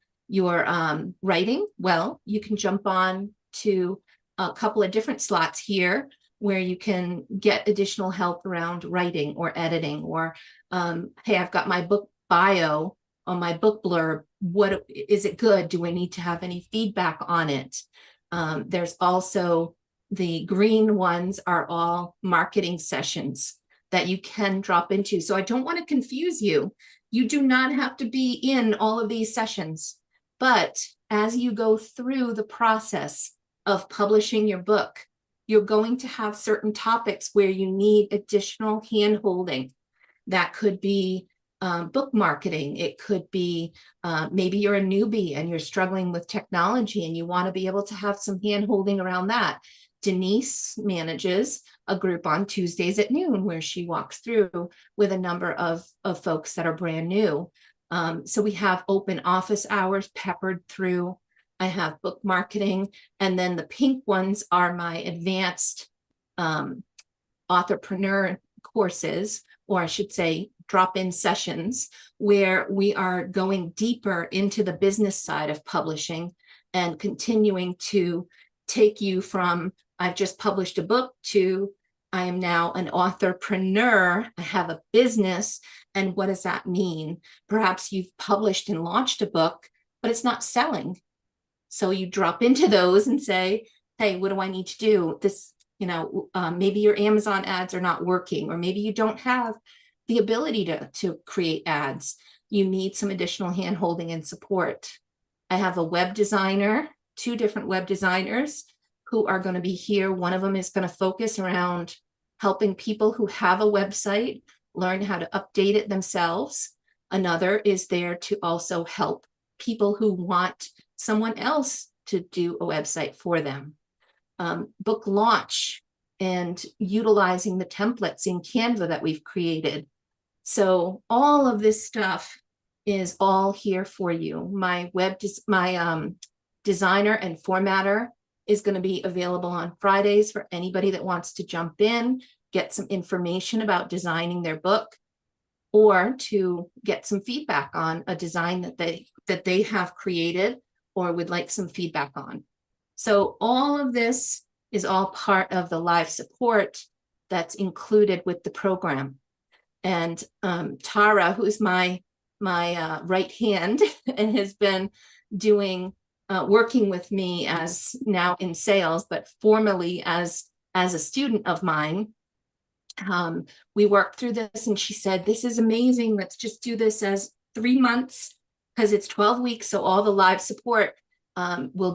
writing? Well, you can jump on to a couple of different slots here where you can get additional help around writing or editing, or hey, I've got my book bio on my book blurb. What is it good? Do I need to have any feedback on it? There's also the green ones are all marketing sessions that you can drop into. So I don't want to confuse you. You do not have to be in all of these sessions, but as you go through the process of publishing your book, you're going to have certain topics where you need additional hand-holding. That could be book marketing. It could be maybe you're a newbie and you're struggling with technology and you want to be able to have some hand-holding around that. Denise manages a group on Tuesdays at noon where she walks through with a number of folks that are brand new. So we have open office hours peppered through. I have book marketing, and then the pink ones are my advanced authorpreneur courses, or I should say drop-in sessions, where we are going deeper into the business side of publishing and continuing to take you from I've just published a book to I am now an authorpreneur. I have a business. And what does that mean? Perhaps you've published and launched a book, but it's not selling. So you drop into those and say, hey, what do I need to do? This, you know, maybe your Amazon ads are not working, or maybe you don't have the ability to create ads. You need some additional hand-holding and support. I have a web designer, 2 different web designers who are going to be here. One of them is going to focus around helping people who have a website learn how to update it themselves. Another is there to also help people who want someone else to do a website for them. Book launch and utilizing the templates in Canva that we've created. So all of this stuff is all here for you. My designer and formatter is going to be available on Fridays for anybody that wants to jump in, get some information about designing their book, or to get some feedback on a design that they have created or would like some feedback on. So all of this is all part of the live support that's included with the program. And Tara, who's my right hand and has been doing working with me as now in sales, but formerly as a student of mine. We worked through this and she said, this is amazing. Let's just do this as 3 months because it's 12 weeks. So all the live support, we'll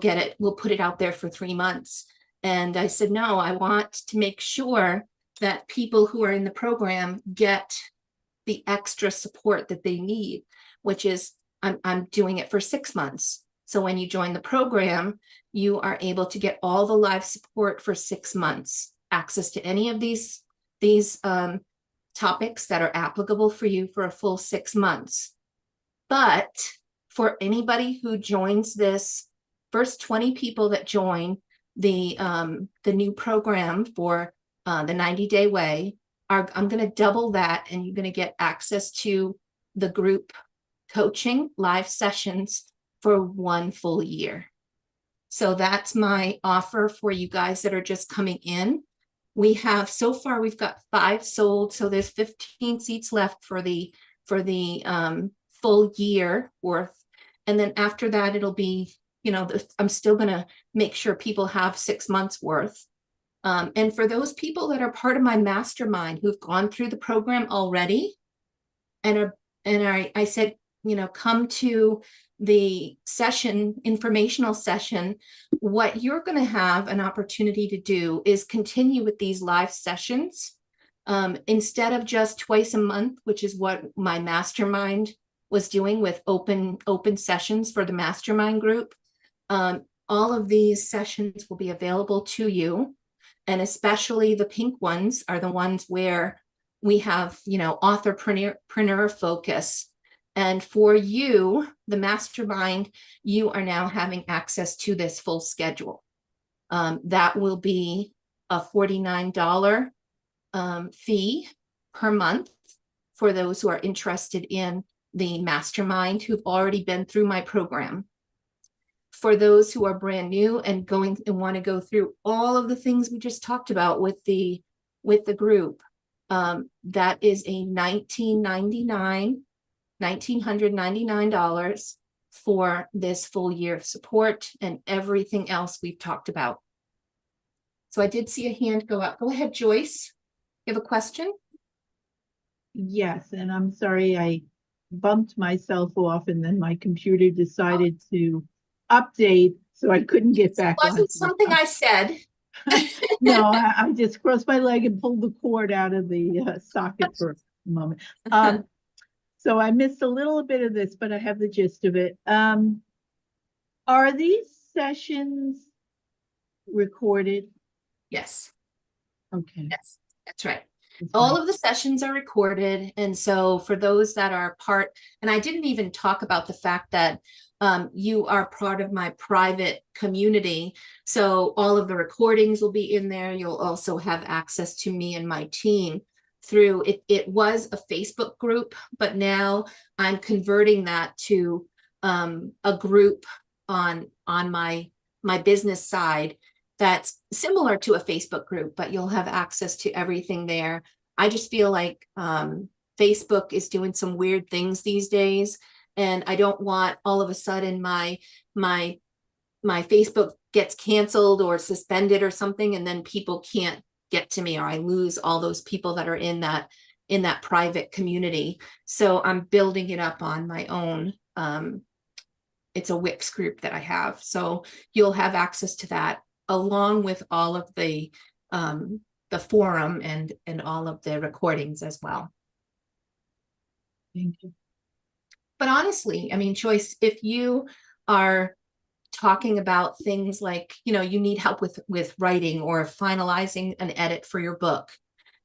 put it out there for 3 months. And I said, no, I want to make sure that people who are in the program get the extra support that they need, which is I'm doing it for 6 months. So when you join the program, you are able to get all the live support for 6 months, access to any of these topics that are applicable for you for a full 6 months. But for anybody who joins this, first 20 people that join the new program for the 90-day way, I'm going to double that, and you're going to get access to the group coaching live sessions for 1 full year. So that's my offer for you guys that are just coming in. We have, so far, we've got 5 sold. So there's 15 seats left for the full year worth. And then after that, it'll be, you know, I'm still going to make sure people have 6 months worth. And for those people that are part of my mastermind who've gone through the program already, and I said, you know, come to the session, informational session, what you're going to have an opportunity to do is continue with these live sessions instead of just twice a month, which is what my mastermind was doing with open sessions for the mastermind group. All of these sessions will be available to you, and especially the pink ones are the ones where we have, you know, authorpreneur focus. And for you, the mastermind, you are now having access to this full schedule. That will be a $49 fee per month for those who are interested in the mastermind who've already been through my program. For those who are brand new and want to go through all of the things we just talked about with the group, that is a $1,999 for this full year of support and everything else we've talked about. So I did see a hand go up. Go ahead, Joyce. You have a question?
Yes, and I'm sorry I bumped myself off, and then my computer decided to update, so I couldn't get back on.
It wasn't something I said.
No, I just crossed my leg and pulled the cord out of the socket for a moment. So I missed a little bit of this, but I have the gist of it. Are these sessions recorded?
Yes.
Okay.
Yes, that's right. All of the sessions are recorded. And so for those that are part, and I didn't even talk about the fact that you are part of my private community. So all of the recordings will be in there. You'll also have access to me and my team through it. It was a Facebook group, but now I'm converting that to a group on my business side that's similar to a Facebook group, but you'll have access to everything there. I just feel like Facebook is doing some weird things these days, and I don't want all of a sudden my Facebook gets canceled or suspended or something, and then people can't get to me, or I lose all those people that are in that private community. So I'm building it up on my own. It's a Wix group that I have, so you'll have access to that, along with all of the forum and all of the recordings as well.
Thank you.
But honestly, I mean, Joyce, if you are talking about things like, you know, you need help with writing or finalizing an edit for your book,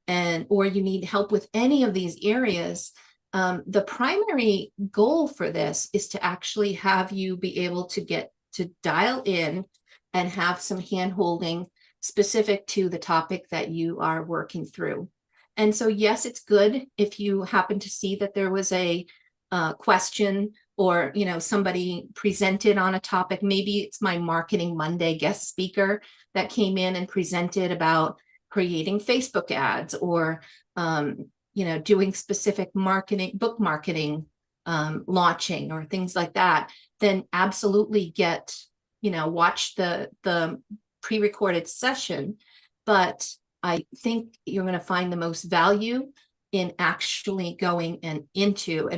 or you need help with any of these areas, the primary goal for this is to actually have you be able to get to dial in and have some hand-holding specific to the topic that you are working through. And so, yes, it's good if you happen to see that there was a question, or, you know, somebody presented on a topic. Maybe it's my Marketing Monday guest speaker that came in and presented about creating Facebook ads, or, you know, doing specific marketing, book marketing, launching, or things like that. Then absolutely watch the pre-recorded session. But I think you're going to find the most value in actually going into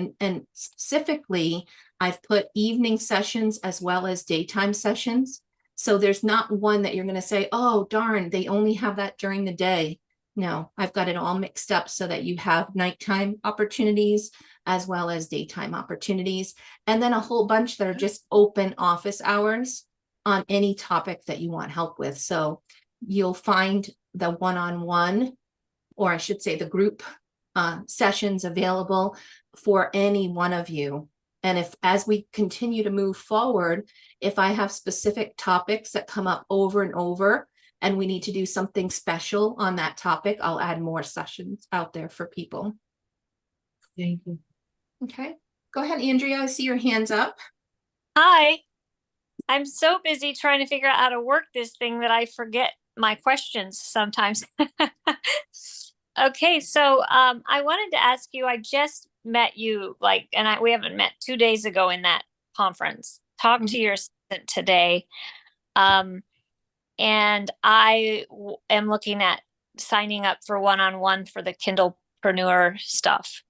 specifically, I've put evening sessions as well as daytime sessions. So there's not one that you're going to say, oh, darn, they only have that during the day. No, I've got it all mixed up so that you have nighttime opportunities as well as daytime opportunities. And then a whole bunch that are just open office hours on any topic that you want help with. So you'll find the one-on-one, or I should say the group sessions available for any one of you. And if, as we continue to move forward, if I have specific topics that come up over and over, and we need to do something special on that topic, I'll add more sessions out there for people.
Thank you.
Okay, go ahead, Andrea. I see your hands up.
Hi. I'm so busy trying to figure out how to work this thing that I forget my questions sometimes. Okay, so I wanted to ask you, I just met you we haven't met 2 days ago in that conference. Talked to your assistant today. And am looking at signing up for one-on-one for the Kindlepreneur stuff.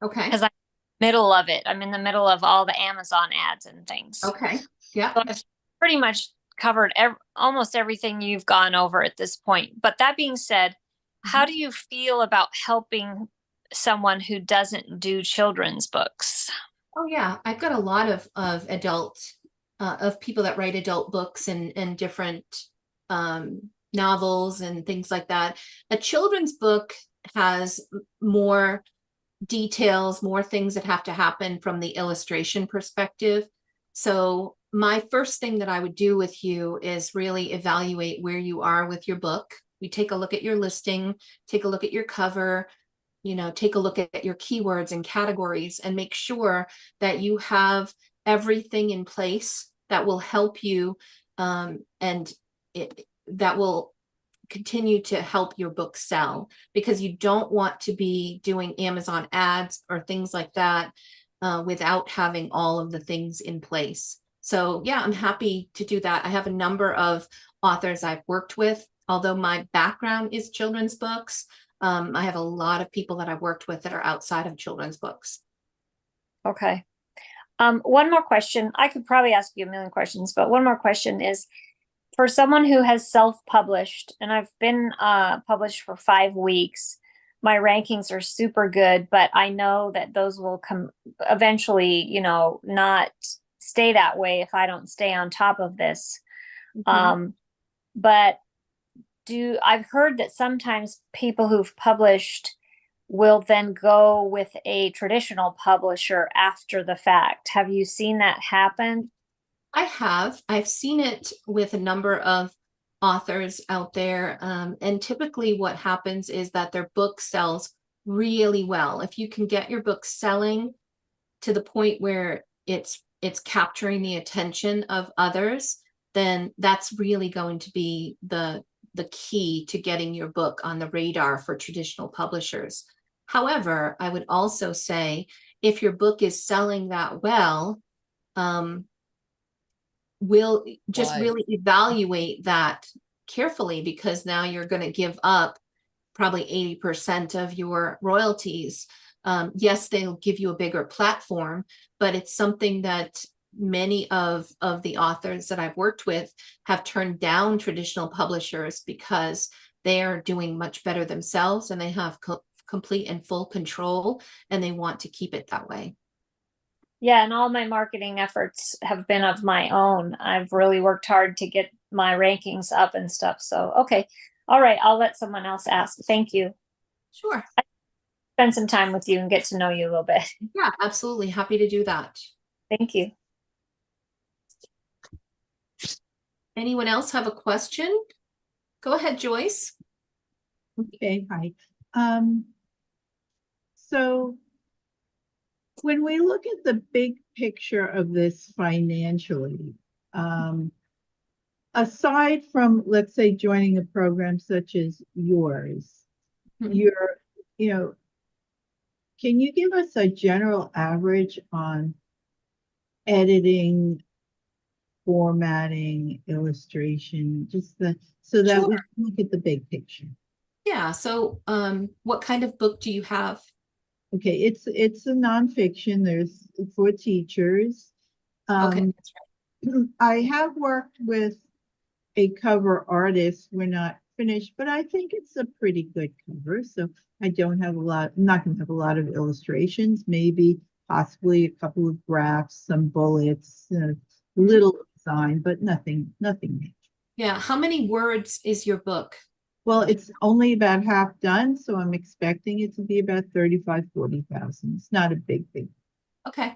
Okay.
Because I'm in the middle of it. I'm in the middle of all the Amazon ads and things.
Okay. Yeah.
So I've pretty much covered almost everything you've gone over at this point. But that being said, how do you feel about helping someone who doesn't do children's books?
Oh yeah, I've got a lot of adult of people that write adult books and different novels and things like that. A children's book has more details, more things that have to happen from the illustration perspective. So my first thing that I would do with you is really evaluate where you are with your book. We take a look at your listing, take a look at your cover, take a look at your keywords and categories, and make sure that you have everything in place that will help you that will continue to help your book sell, because you don't want to be doing Amazon ads or things like that without having all of the things in place. So yeah, I'm happy to do that. I have a number of authors I've worked with. Although my background is children's books, I have a lot of people that I've worked with that are outside of children's books.
Okay. One more question. I could probably ask you a million questions, but one more question is, for someone who has self-published, and I've been published for 5 weeks, my rankings are super good, but I know that those will come eventually, not stay that way if I don't stay on top of this. But I've heard that sometimes people who've published will then go with a traditional publisher after the fact. Have you seen that happen?
I have. I've seen it with a number of authors out there. And typically what happens is that their book sells really well. If you can get your book selling to the point where it's capturing the attention of others, then that's really going to be the key to getting your book on the radar for traditional publishers. However, I would also say, if your book is selling that well, we'll just really evaluate that carefully, because now you're going to give up probably 80% of your royalties. Yes, they'll give you a bigger platform, but it's something that many of the authors that I've worked with have turned down traditional publishers because they are doing much better themselves, and they have complete and full control, and they want to keep it that way.
Yeah, and all my marketing efforts have been of my own. I've really worked hard to get my rankings up and stuff. So, okay. All right. I'll let someone else ask. Thank you.
Sure.
I'll spend some time with you and get to know you a little bit.
Yeah, absolutely. Happy to do that.
Thank you.
Anyone else have a question? Go ahead, Joyce.
Okay, hi. So when we look at the big picture of this financially, aside from, let's say, joining a program such as yours, can you give us a general average on editing, formatting, illustration, so that we can look at the big picture?
Yeah. So what kind of book do you have?
Okay, it's a nonfiction. There's for teachers.
Okay, that's right.
I have worked with a cover artist. We're not finished, but I think it's a pretty good cover. So I don't have I'm not going to have a lot of illustrations, maybe possibly a couple of graphs, some bullets, little design, but nothing major.
Yeah. How many words is your book?
Well, it's only about half done, so I'm expecting it to be about 40,000. It's not a big thing.
Okay.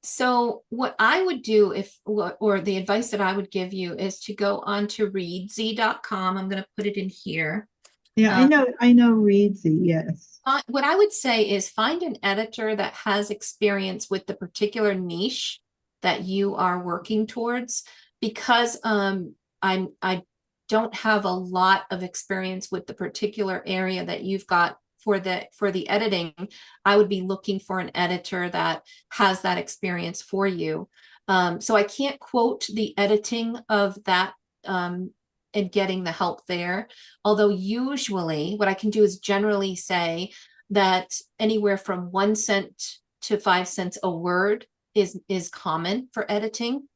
So what I would do or the advice that I would give you is to go on to readz.com. I'm going to put it in here.
Yeah, I know Reedsy, yes.
What I would say is find an editor that has experience with the particular niche that you are working towards, because I don't have a lot of experience with the particular area that you've got for the editing. I would be looking for an editor that has that experience for you. So I can't quote the editing of that and getting the help there. Although usually what I can do is generally say that anywhere from 1 cent to 5 cents a word is common for editing.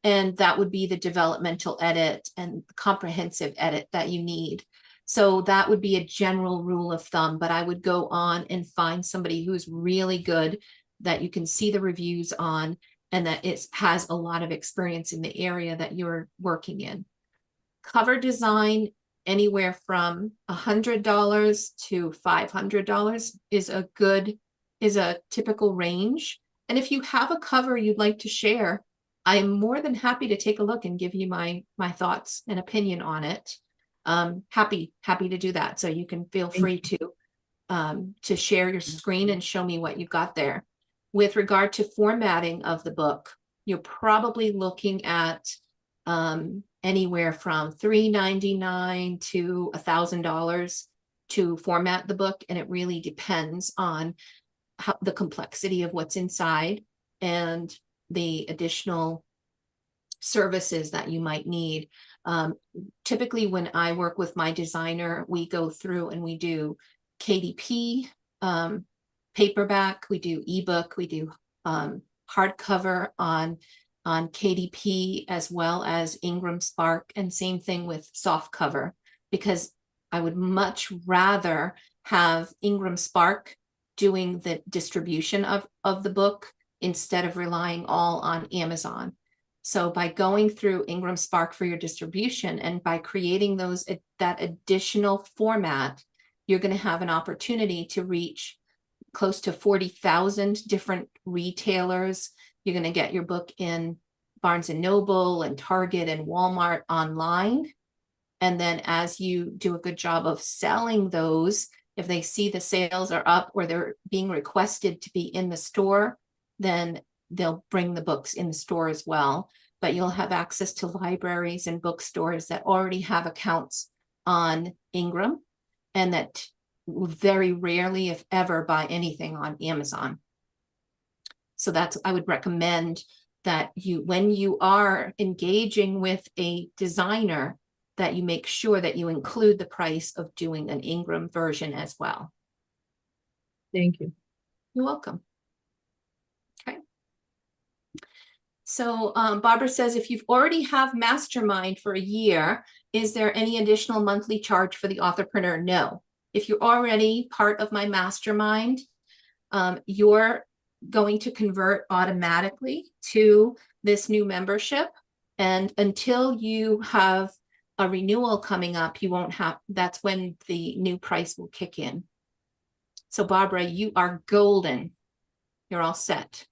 And that would be the developmental edit and comprehensive edit that you need. So that would be a general rule of thumb, but I would go on and find somebody who's really good that you can see the reviews on and that it has a lot of experience in the area that you're working in. Cover design, anywhere from $100 to $500 is a typical range. And if you have a cover you'd like to share, I am more than happy to take a look and give you my thoughts and opinion on it. Happy to do that. So you can feel free to share your screen and show me what you've got there. With regard to formatting of the book, you're probably looking at anywhere from $3.99 to $1,000 to format the book, and it really depends on the complexity of what's inside and the additional services that you might need. Typically, when I work with my designer, we go through and we do KDP, paperback, we do ebook, we do hardcover on KDP, as well as Ingram Spark, and same thing with soft cover, because I would much rather have Ingram Spark doing the distribution of the book instead of relying all on Amazon. So by going through Ingram Spark for your distribution and by creating that additional format, you're going to have an opportunity to reach close to 40,000 different retailers. You're going to get your book in Barnes and Noble and Target and Walmart online. And then as you do a good job of selling those, if they see the sales are up or they're being requested to be in the store, then they'll bring the books in the store as well. But you'll have access to libraries and bookstores that already have accounts on Ingram and that very rarely, if ever, buy anything on Amazon. So I would recommend that when you are engaging with a designer, that you make sure that you include the price of doing an Ingram version as well.
Thank you.
You're welcome. Okay. So Barbara says, if you've already have Mastermind for a year, is there any additional monthly charge for the authorpreneur? No. If you're already part of my Mastermind, you're going to convert automatically to this new membership. And until you have a renewal coming up, you won't have, that's when the new price will kick in. So Barbara, you are golden. You're all set.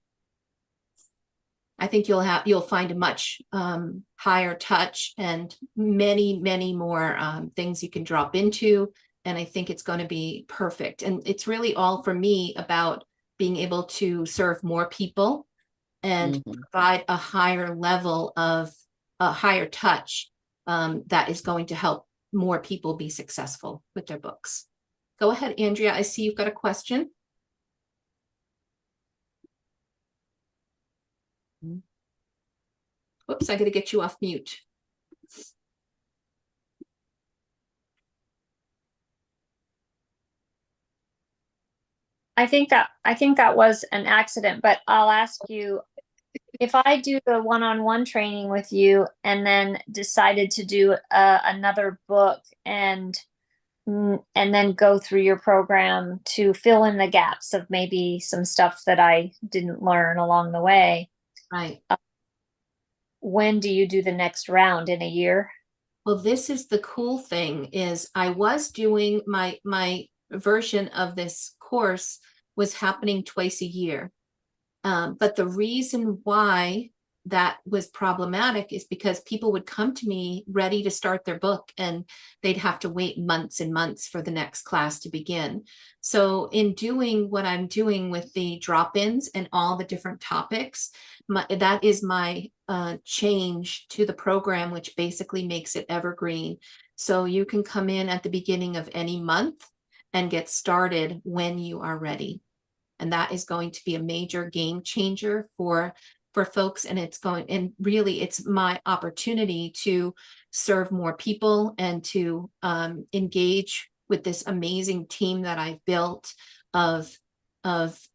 I think you'll find a much higher touch and many more things you can drop into. And I think it's going to be perfect. And it's really all for me about being able to serve more people and provide a higher level of a higher touch that is going to help more people be successful with their books. Go ahead, Andrea. I see you've got a question. Whoops, I got to get you off mute.
I think that was an accident, but I'll ask you, if I do the one-on-one training with you and then decided to do another book and then go through your program to fill in the gaps of maybe some stuff that I didn't learn along the way.
Right.
When do you do the next round? In a year?
Well, this is the cool thing is I was doing my version of this course was happening twice a year. But the reason why that was problematic is because people would come to me ready to start their book and they'd have to wait months and months for the next class to begin. So in doing what I'm doing with the drop-ins and all the different topics, that is my change to the program, which basically makes it evergreen. So you can come in at the beginning of any month and get started when you are ready. And that is going to be a major game changer for folks. And really it's my opportunity to serve more people and to engage with this amazing team that I've built of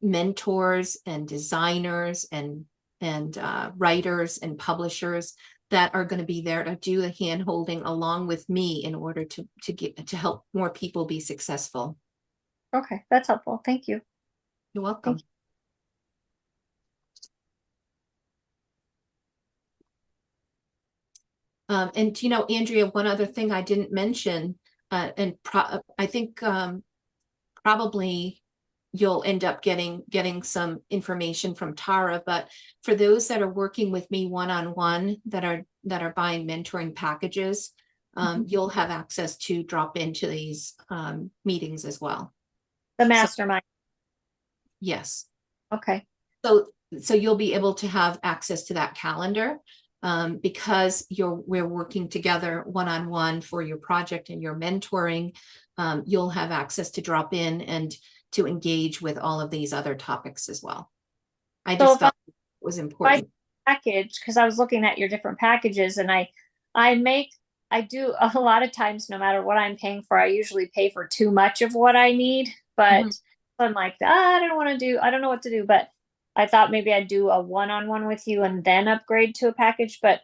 mentors and designers and writers and publishers that are going to be there to do the hand holding along with me in order to help more people be successful.
Okay, that's helpful. Thank you.
You're welcome.
Thank
And Andrea, one other thing I didn't mention, I think probably you'll end up getting some information from Tara, but for those that are working with me one-on-one that are buying mentoring packages, you'll have access to drop into these meetings as well.
The mastermind.
Yes.
Okay.
So you'll be able to have access to that calendar because we're working together one-on-one for your project and your mentoring. You'll have access to drop in and to engage with all of these other topics as well. I just felt it was important.
Package, because I was looking at your different packages, and I do a lot of times, no matter what I'm paying for, I usually pay for too much of what I need, but I'm like, I don't know what to do, but I thought maybe I'd do a one-on-one with you and then upgrade to a package, but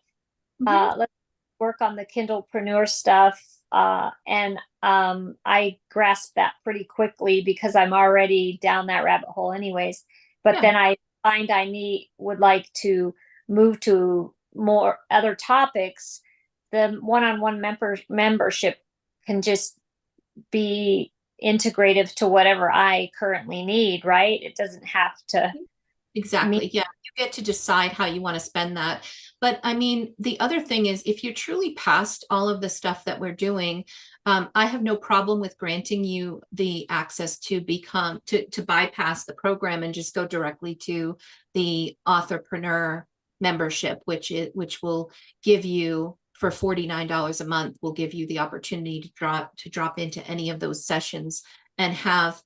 let's work on the Kindlepreneur stuff. And I grasped that pretty quickly because I'm already down that rabbit hole anyways, but then I find would like to move to more other topics. The one-on-one membership can just be integrative to whatever I currently need, right? It doesn't have to.
Exactly. Yeah. You get to decide how you want to spend that. But I mean, the other thing is if you're truly past all of the stuff that we're doing, I have no problem with granting you the access to bypass the program and just go directly to the Authorpreneur membership, which will give you for $49 a month, will give you the opportunity to drop into any of those sessions and have,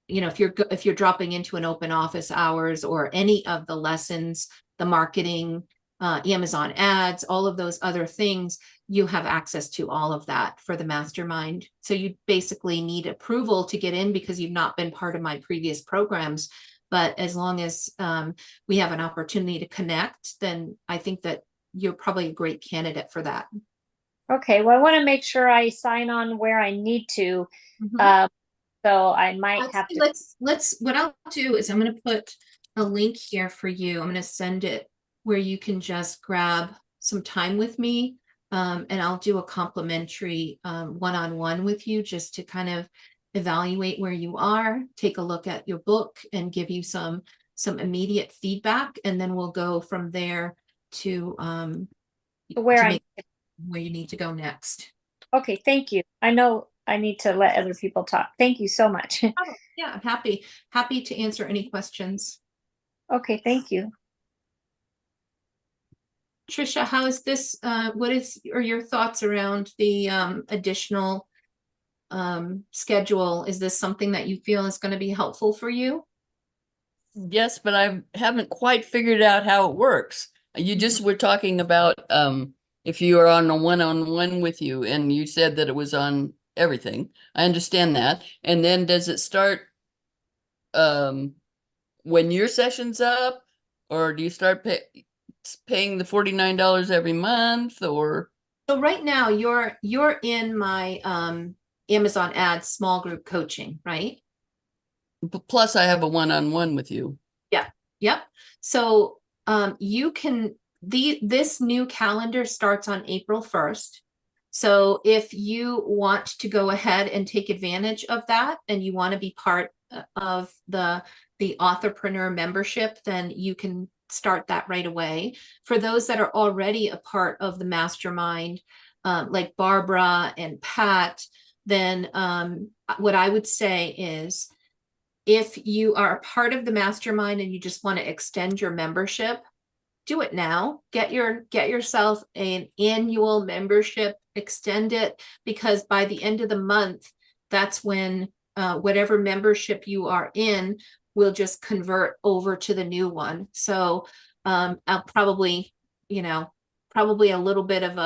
if you're dropping into an open office hours or any of the lessons, the marketing, Amazon ads, all of those other things, you have access to all of that for the mastermind. So you basically need approval to get in because you've not been part of my previous programs. But as long as we have an opportunity to connect, then I think that you're probably a great candidate for that.
Okay, well, I want to make sure I sign on where I need to. So I might have to.
What I'll do is I'm going to put a link here for you. I'm going to send it where you can just grab some time with me. And I'll do a complimentary one-on-one with you just to kind of evaluate where you are, take a look at your book and give you some immediate feedback. And then we'll go from there to where you need to go next.
Okay, thank you. I know I need to let other people talk. Thank you so much.
Oh, yeah, I'm happy to answer any questions.
Okay, thank you.
Trisha, how is this? What are your thoughts around the additional schedule? Is this something that you feel is going to be helpful for you?
Yes, but I haven't quite figured out how it works. You just were talking about if you are on a one-on-one with you, and you said that it was on everything. I understand that. And then does it start when your session's up, or do you start paying the $49 every month? Or
so right now you're in my Amazon ads small group coaching, right?
Plus I have a one-on-one with you.
Yeah. Yep. So you can this new calendar starts on April 1st. So if you want to go ahead and take advantage of that and you want to be part of the authorpreneur membership, then you can start that right away. For those that are already a part of the mastermind, like Barbara and Pat, then what I would say is, if you are a part of the mastermind and you just want to extend your membership, do it now. Get yourself an annual membership, extend it, because by the end of the month, that's when whatever membership you are in will just convert over to the new one. So I'll probably, probably a little bit of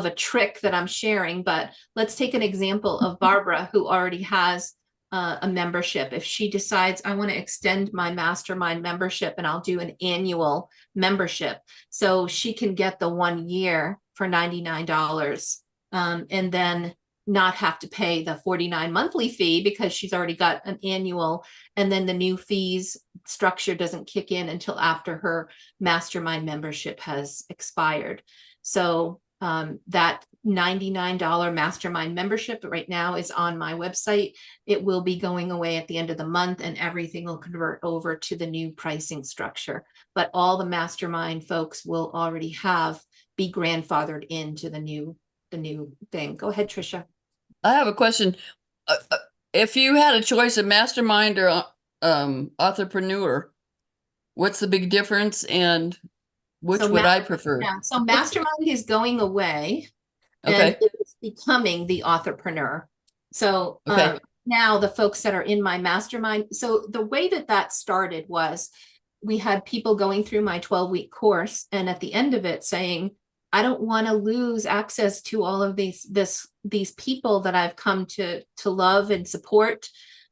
a trick that I'm sharing, but let's take an example of Barbara, who already has a membership. If she decides, I want to extend my mastermind membership and I'll do an annual membership, so she can get the 1 year for $99, and then not have to pay the $49 monthly fee because she's already got an annual, and then the new fees structure doesn't kick in until after her mastermind membership has expired. So that $99 mastermind membership right now is on my website. It will be going away at the end of the month, and everything will convert over to the new pricing structure. But all the mastermind folks will already be grandfathered into the new thing. Go ahead, Trisha.
I have a question. If you had a choice of mastermind or authorpreneur, what's the big difference, and which would I prefer?
Yeah, so mastermind is going away.
Okay.
And it's becoming the authorpreneur. So
Okay.
now the folks that are in my mastermind, so the way that started was, we had people going through my 12-week course, and at the end of it saying, I don't want to lose access to all of these people that I've come to love and support.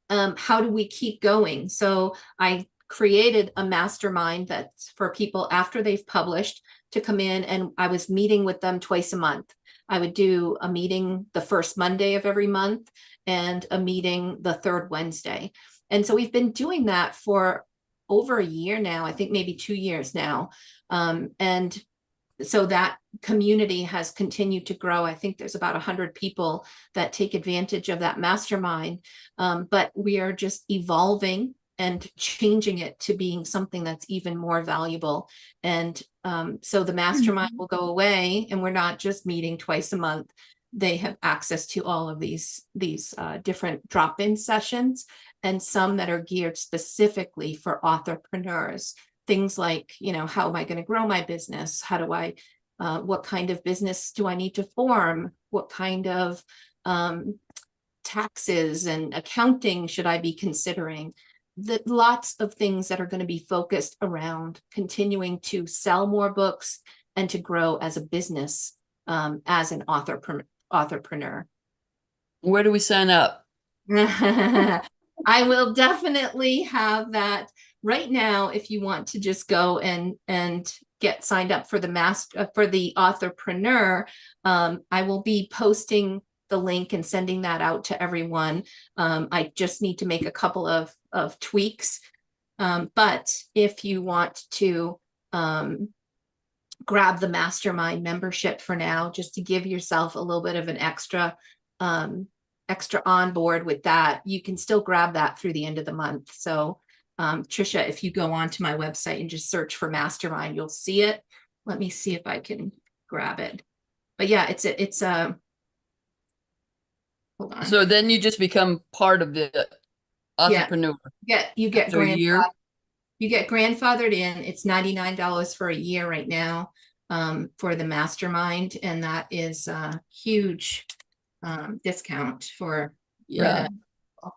How do we keep going? So I created a mastermind that's for people after they've published to come in, and I was meeting with them twice a month. I would do a meeting the first Monday of every month and a meeting the third Wednesday. And so we've been doing that for over a year now, I think maybe 2 years now. And so that community has continued to grow. I think there's about 100 people that take advantage of that mastermind. But we are just evolving and changing it to being something that's even more valuable. And so the mastermind will go away, and we're not just meeting twice a month. They have access to all of these different drop-in sessions, and some that are geared specifically for authorpreneurs. Things like, how am I going to grow my business? How do I, what kind of business do I need to form? What kind of taxes and accounting should I be considering? Lots of things that are going to be focused around continuing to sell more books and to grow as a business, as an authorpreneur.
Where do we sign up?
I will definitely have that right now. If you want to just go and get signed up for the authorpreneur, I will be posting the link and sending that out to everyone. I just need to make a couple of tweaks. But if you want to grab the mastermind membership for now, just to give yourself a little bit of an extra on board with that, you can still grab that through the end of the month. So Trisha, if you go onto my website and just search for mastermind, you'll see it. Let me see if I can grab it. But yeah, it's a hold on.
So then you just become part of the authorpreneur.
You get
after a year?
You get grandfathered in. It's $99 for a year right now, for the mastermind, and that is a huge discount for
Yeah.
So,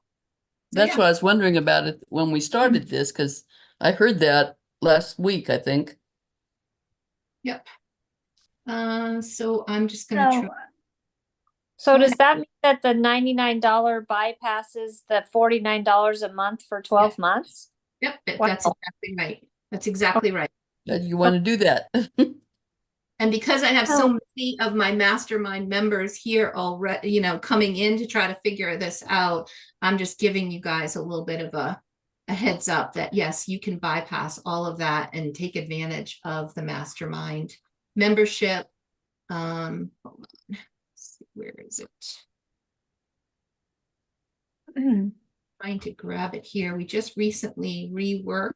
That's what I was wondering about it when we started this, because I heard that last week, I think.
Yep. So I'm just gonna try.
So does that mean that the $99 bypasses the $49 a month for 12 months?
Yep, that's exactly right. That's exactly right.
You want to do that.
And because I have so many of my mastermind members here already, coming in to try to figure this out, I'm just giving you guys a little bit of a heads up that yes, you can bypass all of that and take advantage of the mastermind membership. Hold on. Where is it?
Mm.
Trying to grab it here. We just recently reworked.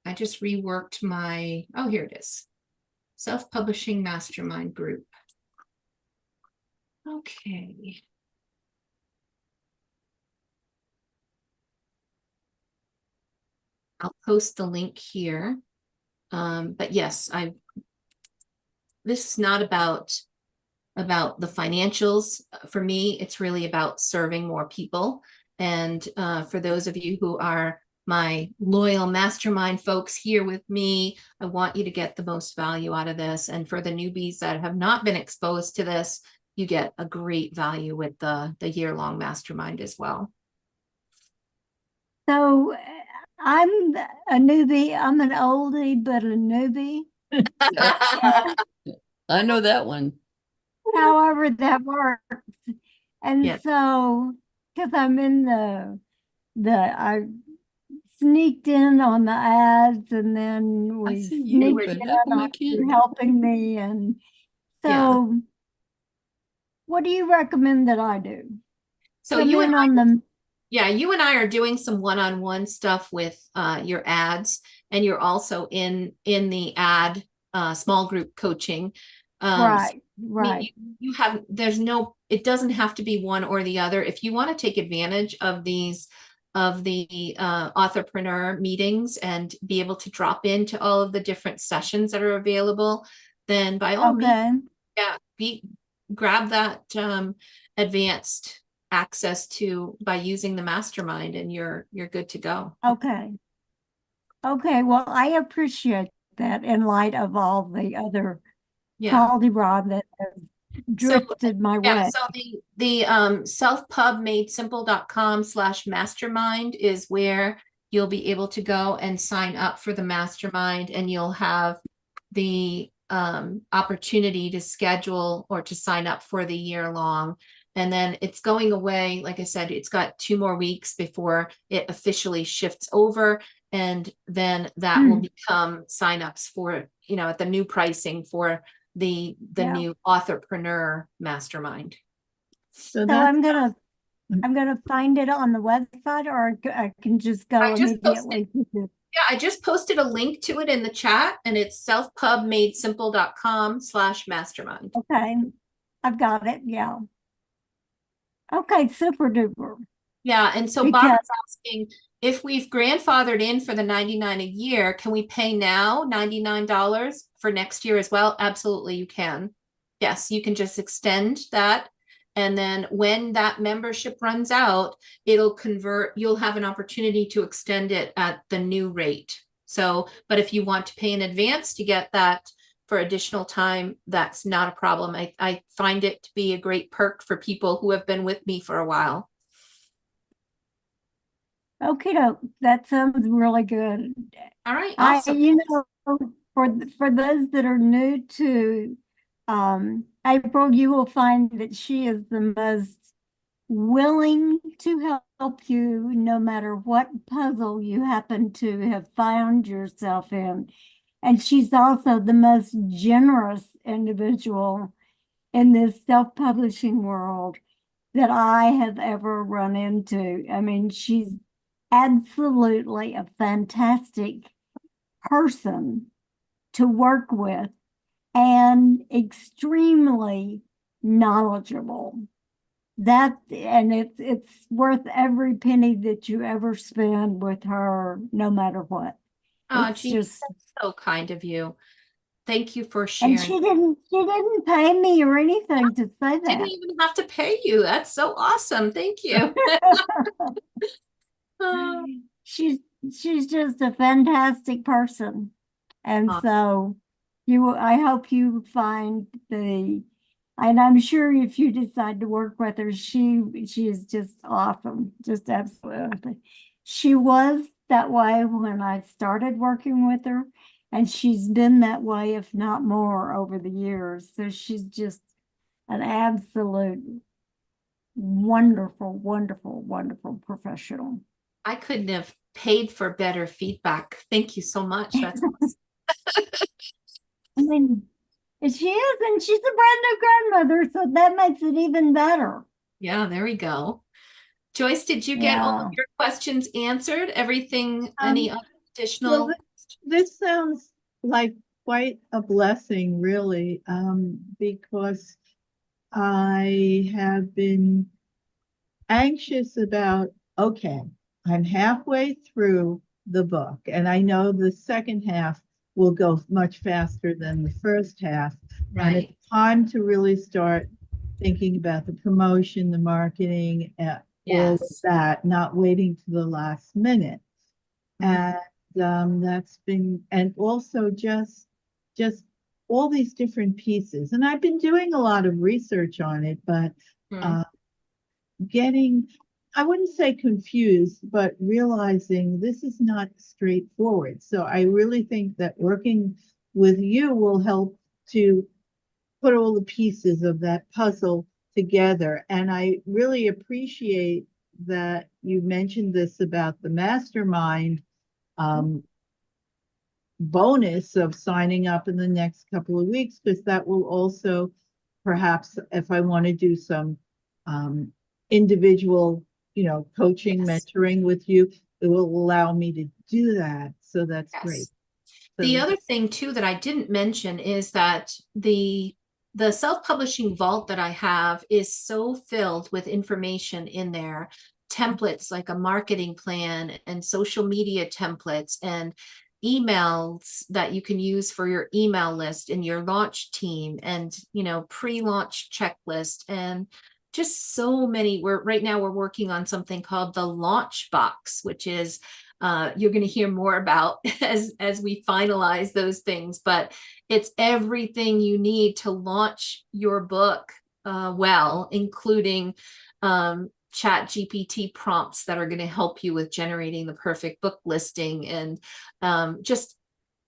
I just reworked my, oh, here it is. Self-publishing mastermind group. Okay. I'll post the link here. But yes, this is not about the financials. For me, it's really about serving more people. And for those of you who are my loyal mastermind folks here with me, I want you to get the most value out of this. And for the newbies that have not been exposed to this, you get a great value with the year-long mastermind as well.
So I'm a newbie. I'm an oldie, but a newbie.
I know that one.
However that works. And
Yes.
so, because I'm in I sneaked in on the ads, and then
I
we
see you,
sneaked
but
in
how come I
on you
can't?
helping me. And so, what do you recommend that I do?
So
Come
you
in
and
on the
yeah, you and I are doing some one-on-one stuff with your ads, and you're also in the ad small group coaching.
right,
Right. You have, it doesn't have to be one or the other. If you want to take advantage of these, of the authorpreneur meetings and be able to drop into all of the different sessions that are available, then by all means,
Okay.
yeah, grab that advanced access to by using the mastermind, and you're good to go.
Okay. Okay. Well, I appreciate that in light of all the other
Yeah.
Rod that has drifted my
Yeah,
way.
so the selfpubmadesimple.com/mastermind is where you'll be able to go and sign up for the mastermind, and you'll have the opportunity to schedule or to sign up for the year long. And then it's going away. Like I said, it's got 2 more weeks before it officially shifts over. And then that will become signups for, at the new pricing for the
Yeah.
new authorpreneur mastermind.
So
So
that's
I'm gonna find it on the website, or I can just go immediately.
Yeah, I just posted a link to it in the chat, and it's selfpubmadesimple.com/mastermind.
Okay, I've got it. Yeah. Okay, super duper.
Yeah, and so
Because-
Bob is asking, if we've grandfathered in for the $99 a year, can we pay now $99 for next year as well? Absolutely, you can. Yes, you can just extend that. And then when that membership runs out, it'll convert, you'll have an opportunity to extend it at the new rate. So, but if you want to pay in advance to get that for additional time, that's not a problem. I find it to be a great perk for people who have been with me for a while.
Okay, that sounds really good.
All right, awesome.
For those that are new to April, you will find that she is the most willing to help you no matter what puzzle you happen to have found yourself in. And she's also the most generous individual in this self-publishing world that I have ever run into. I mean, she's absolutely a fantastic person to work with and extremely knowledgeable. And it's worth every penny that you ever spend with her, no matter what.
Oh,
It's
Jean,
just
that's so kind of you. Thank you for
and
sharing.
she didn't pay me or anything to say that.
Didn't even have to pay you. That's so awesome. Thank you.
She's just a fantastic person. And
Awesome.
so I hope you find and I'm sure if you decide to work with her, she is just awesome. Just absolutely. She was that way when I started working with her, and she's been that way, if not more, over the years. So she's just an absolute wonderful, wonderful, wonderful professional.
I couldn't have paid for better feedback. Thank you so much. That's awesome.
I mean, She is, and she's a brand new grandmother, so that makes it even better.
Yeah, there we go. Joyce, did you get all
Yeah.
of your questions answered? Everything, any other
Well,
additional?
this sounds like quite a blessing, really, because I have been anxious about, okay, I'm halfway through the book, and I know the second half will go much faster than the first half. And
Right.
it's time to really start thinking about the promotion, the marketing, all of
Yes.
that, not waiting to the last minute.
Mhm.
And that's been, and also just all these different pieces. And I've been doing a lot of research on it, but
Mhm.
uh, getting, I wouldn't say confused, but realizing this is not straightforward. So I really think that working with you will help to put all the pieces of that puzzle together. And I really appreciate that you mentioned this about the mastermind bonus of signing up in the next couple of weeks, because that will also perhaps, if I want to do some individual, coaching,
Yes.
mentoring with you, it will allow me to do that. So that's great.
Yes.
So
The other thing too that I didn't mention is that the self-publishing vault that I have is so filled with information in there, templates like a marketing plan and social media templates and emails that you can use for your email list and your launch team and pre-launch checklist and just so many. Right now we're working on something called the launch box, which is you're going to hear more about as we finalize those things, but it's everything you need to launch your book well, including chat GPT prompts that are going to help you with generating the perfect book listing and just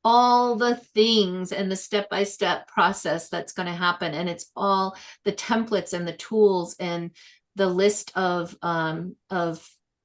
all the things and the step-by-step process that's going to happen. And it's all the templates and the tools and the list of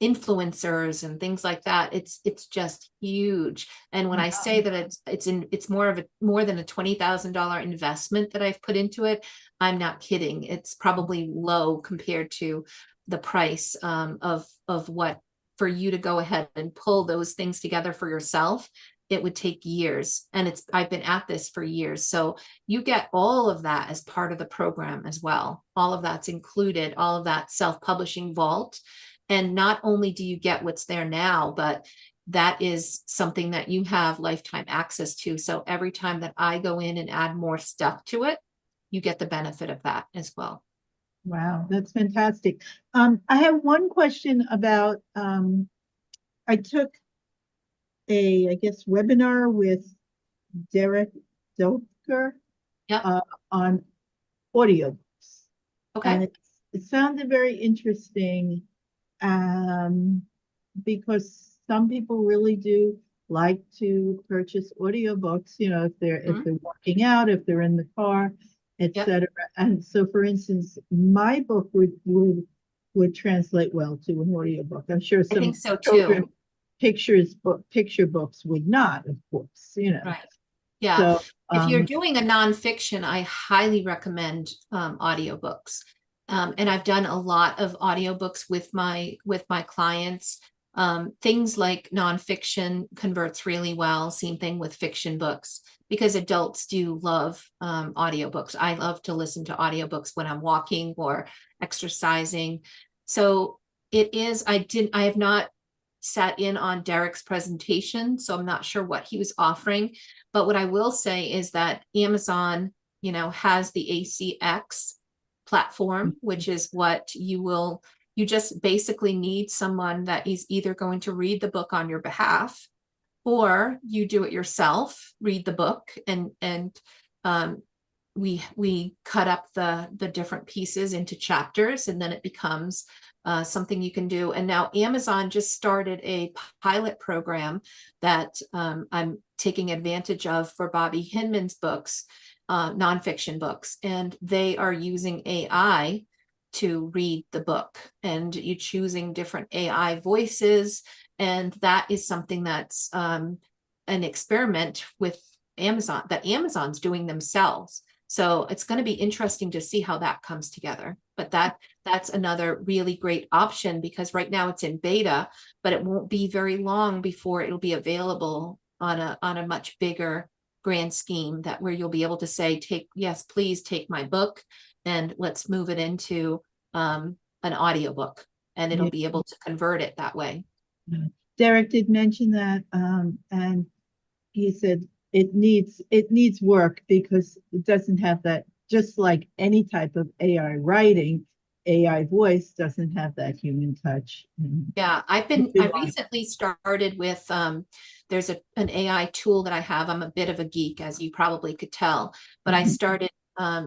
influencers and things like that. It's just huge. And when I say that it's more than a $20,000 investment that I've put into it, I'm not kidding. It's probably low compared to the price of what for you to go ahead and pull those things together for yourself. It would take years, and I've been at this for years. So you get all of that as part of the program as well. All of that's included, all of that self-publishing vault. And not only do you get what's there now, but that is something that you have lifetime access to. So every time that I go in and add more stuff to it, you get the benefit of that as well.
wow, that's fantastic. I have one question about, I took I guess, webinar with Derek Doker
Yep.
On audiobooks.
Okay.
And it sounded very interesting, because some people really do like to purchase audiobooks, if they're working out, if they're in the car,
Yep.
etc. And so, for instance, my book would translate well to an audiobook. I'm sure
I
some
think so
children
too.
picture books would not, of course.
Right. Yeah.
So
If you're doing a nonfiction, I highly recommend audiobooks. And I've done a lot of audiobooks with my clients. Things like nonfiction converts really well. Same thing with fiction books, because adults do love audiobooks. I love to listen to audiobooks when I'm walking or exercising. So I have not sat in on Derek's presentation, so I'm not sure what he was offering. But what I will say is that Amazon, has the ACX platform, which is what you just basically need someone that is either going to read the book on your behalf, or you do it yourself, read the book, and we cut up the different pieces into chapters, and then it becomes something you can do. And now Amazon just started a pilot program that I'm taking advantage of for Bobby Hinman's books, nonfiction books, and they are using AI to read the book, and you're choosing different AI voices. And that is something that's an experiment with Amazon that Amazon's doing themselves. So it's going to be interesting to see how that comes together. But that's another really great option, because right now it's in beta, but it won't be very long before it'll be available on a much bigger grand scheme, that where you'll be able to say, yes, please take my book and let's move it into an audiobook, and it'll be able to convert it that way.
Derek did mention that, and he said it needs work because it doesn't have that, just like any type of AI writing, AI voice doesn't have that human touch.
Yeah, I recently started with, there's an AI tool that I have. I'm a bit of a geek, as you probably could tell, but I started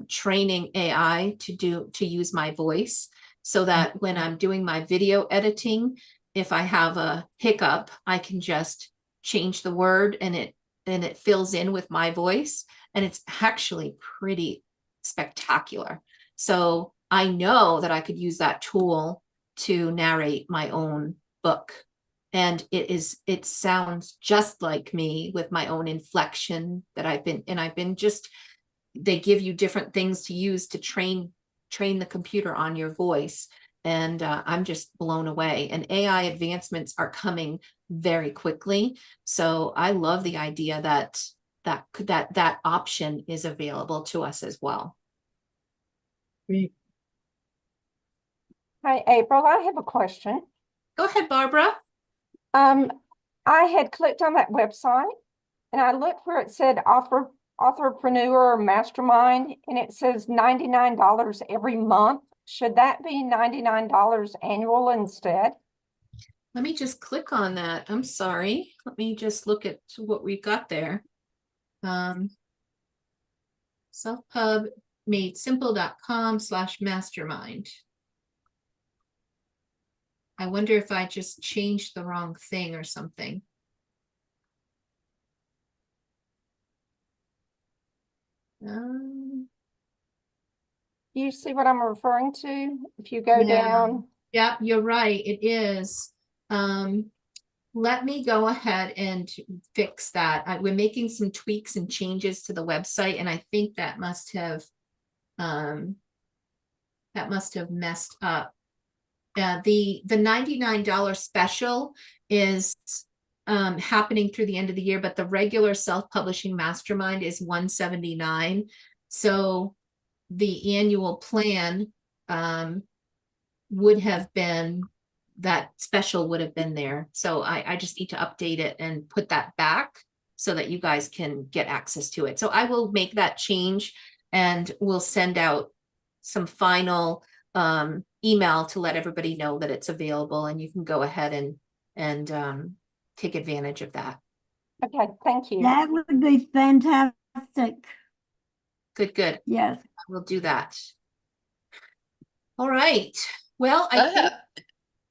training AI to use my voice, so that when I'm doing my video editing, if I have a hiccup, I can just change the word and it fills in with my voice, and it's actually pretty spectacular. So I know that I could use that tool to narrate my own book, and it sounds just like me, with my own inflection that I've been just, they give you different things to use to train the computer on your voice. And I'm just blown away. And AI advancements are coming very quickly. So I love the idea that option is available to us as well.
Great.
Hi, April. I have a question.
Go ahead, Barbara.
I had clicked on that website and I looked where it said Authorpreneur Mastermind, and it says $99 every month. Should that be $99 annual instead?
Let me just click on that. I'm sorry. Let me just look at what we got there. selfpubmadesimple.com/mastermind. I wonder if I just changed the wrong thing or something.
You see what I'm referring to? If you go down.
Yeah, you're right. It is. Let me go ahead and fix that. We're making some tweaks and changes to the website, and I think that must have messed up. The $99 special is happening through the end of the year, but the regular self-publishing mastermind is $179. So the annual plan would have been, that special would have been there. So I just need to update it and put that back so that you guys can get access to it. So I will make that change, and we'll send out some final email to let everybody know that it's available, and you can go ahead and take advantage of that.
Okay, thank you.
That would be fantastic.
Good.
Yes.
We'll do that. All right. Well, go ahead.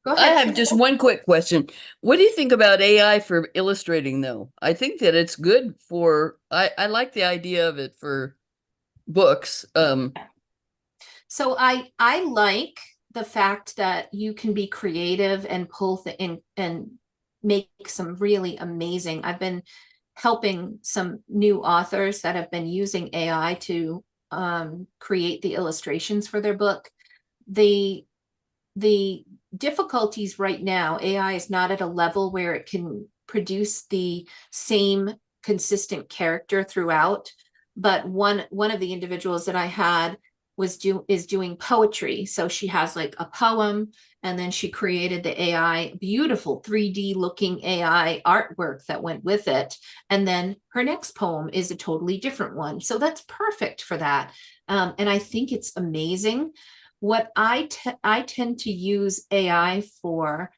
I have just one quick question. What do you think about AI for illustrating, though? I think that it's good for, I like the idea of it for books.
So I like the fact that you can be creative and pull and make some really amazing. I've been helping some new authors that have been using AI to create the illustrations for their book. The difficulties right now, AI is not at a level where it can produce the same consistent character throughout. But one of the individuals that I had is doing poetry. So she has like a poem, and then she created the AI, beautiful 3D looking AI artwork that went with it. And then her next poem is a totally different one. So that's perfect for that. And I think it's amazing. What I tend to use AI for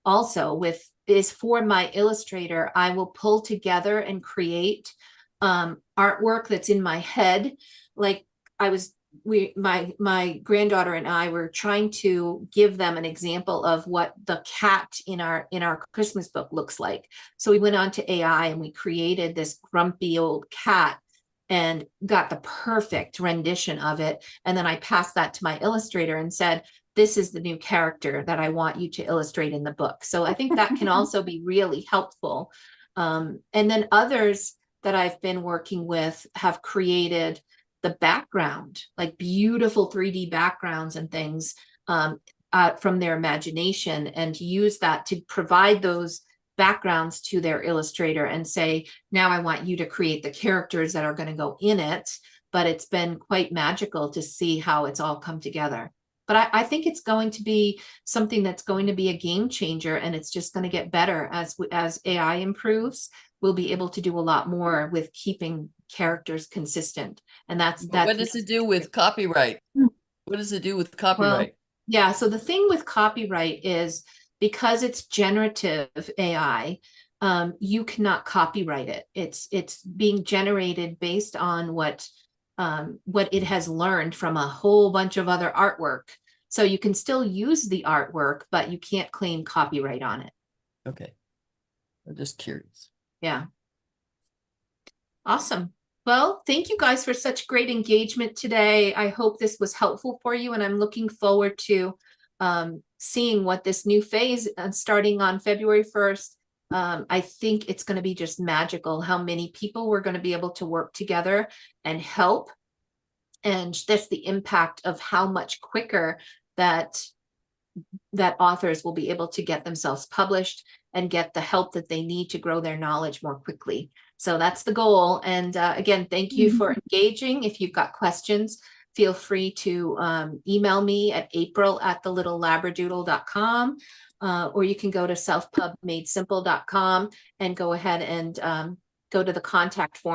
also is for my illustrator. I will pull together and create artwork that's in my head. Like my granddaughter and I were trying to give them an example of what the cat in our Christmas book looks like. So we went on to AI and we created this grumpy old cat and got the perfect rendition of it. And then I passed that to my illustrator and said, this is the new character that I want you to illustrate in the book. So I think that can also be really helpful. And then others, that I've been working with have created the background, like beautiful 3D backgrounds and things from their imagination, and use that to provide those backgrounds to their illustrator and say, now I want you to create the characters that are going to go in it. But it's been quite magical to see how it's all come together. But I think it's going to be something that's going to be a game changer, and it's just going to get better as AI improves. We'll be able to do a lot more with keeping characters consistent. And that's
What does it do with copyright? What does it do with copyright?
Well, yeah, so the thing with copyright is because it's generative AI, you cannot copyright it. It's being generated based on what it has learned from a whole bunch of other artwork. So you can still use the artwork, but you can't claim copyright on it.
Okay. I'm just curious.
Yeah. Awesome. Well, thank you guys for such great engagement today. I hope this was helpful for you, and I'm looking forward to seeing what this new phase starting on February 1st. I think it's going to be just magical how many people we're going to be able to work together and help. And that's the impact of how much quicker that authors will be able to get themselves published and get the help that they need to grow their knowledge more quickly. So that's the goal. And again, thank you for engaging. If you've got questions, feel free to email me at april@thelittlelabradoodle.com, or you can go to selfpubmadesimple.com and go ahead and go to the contact form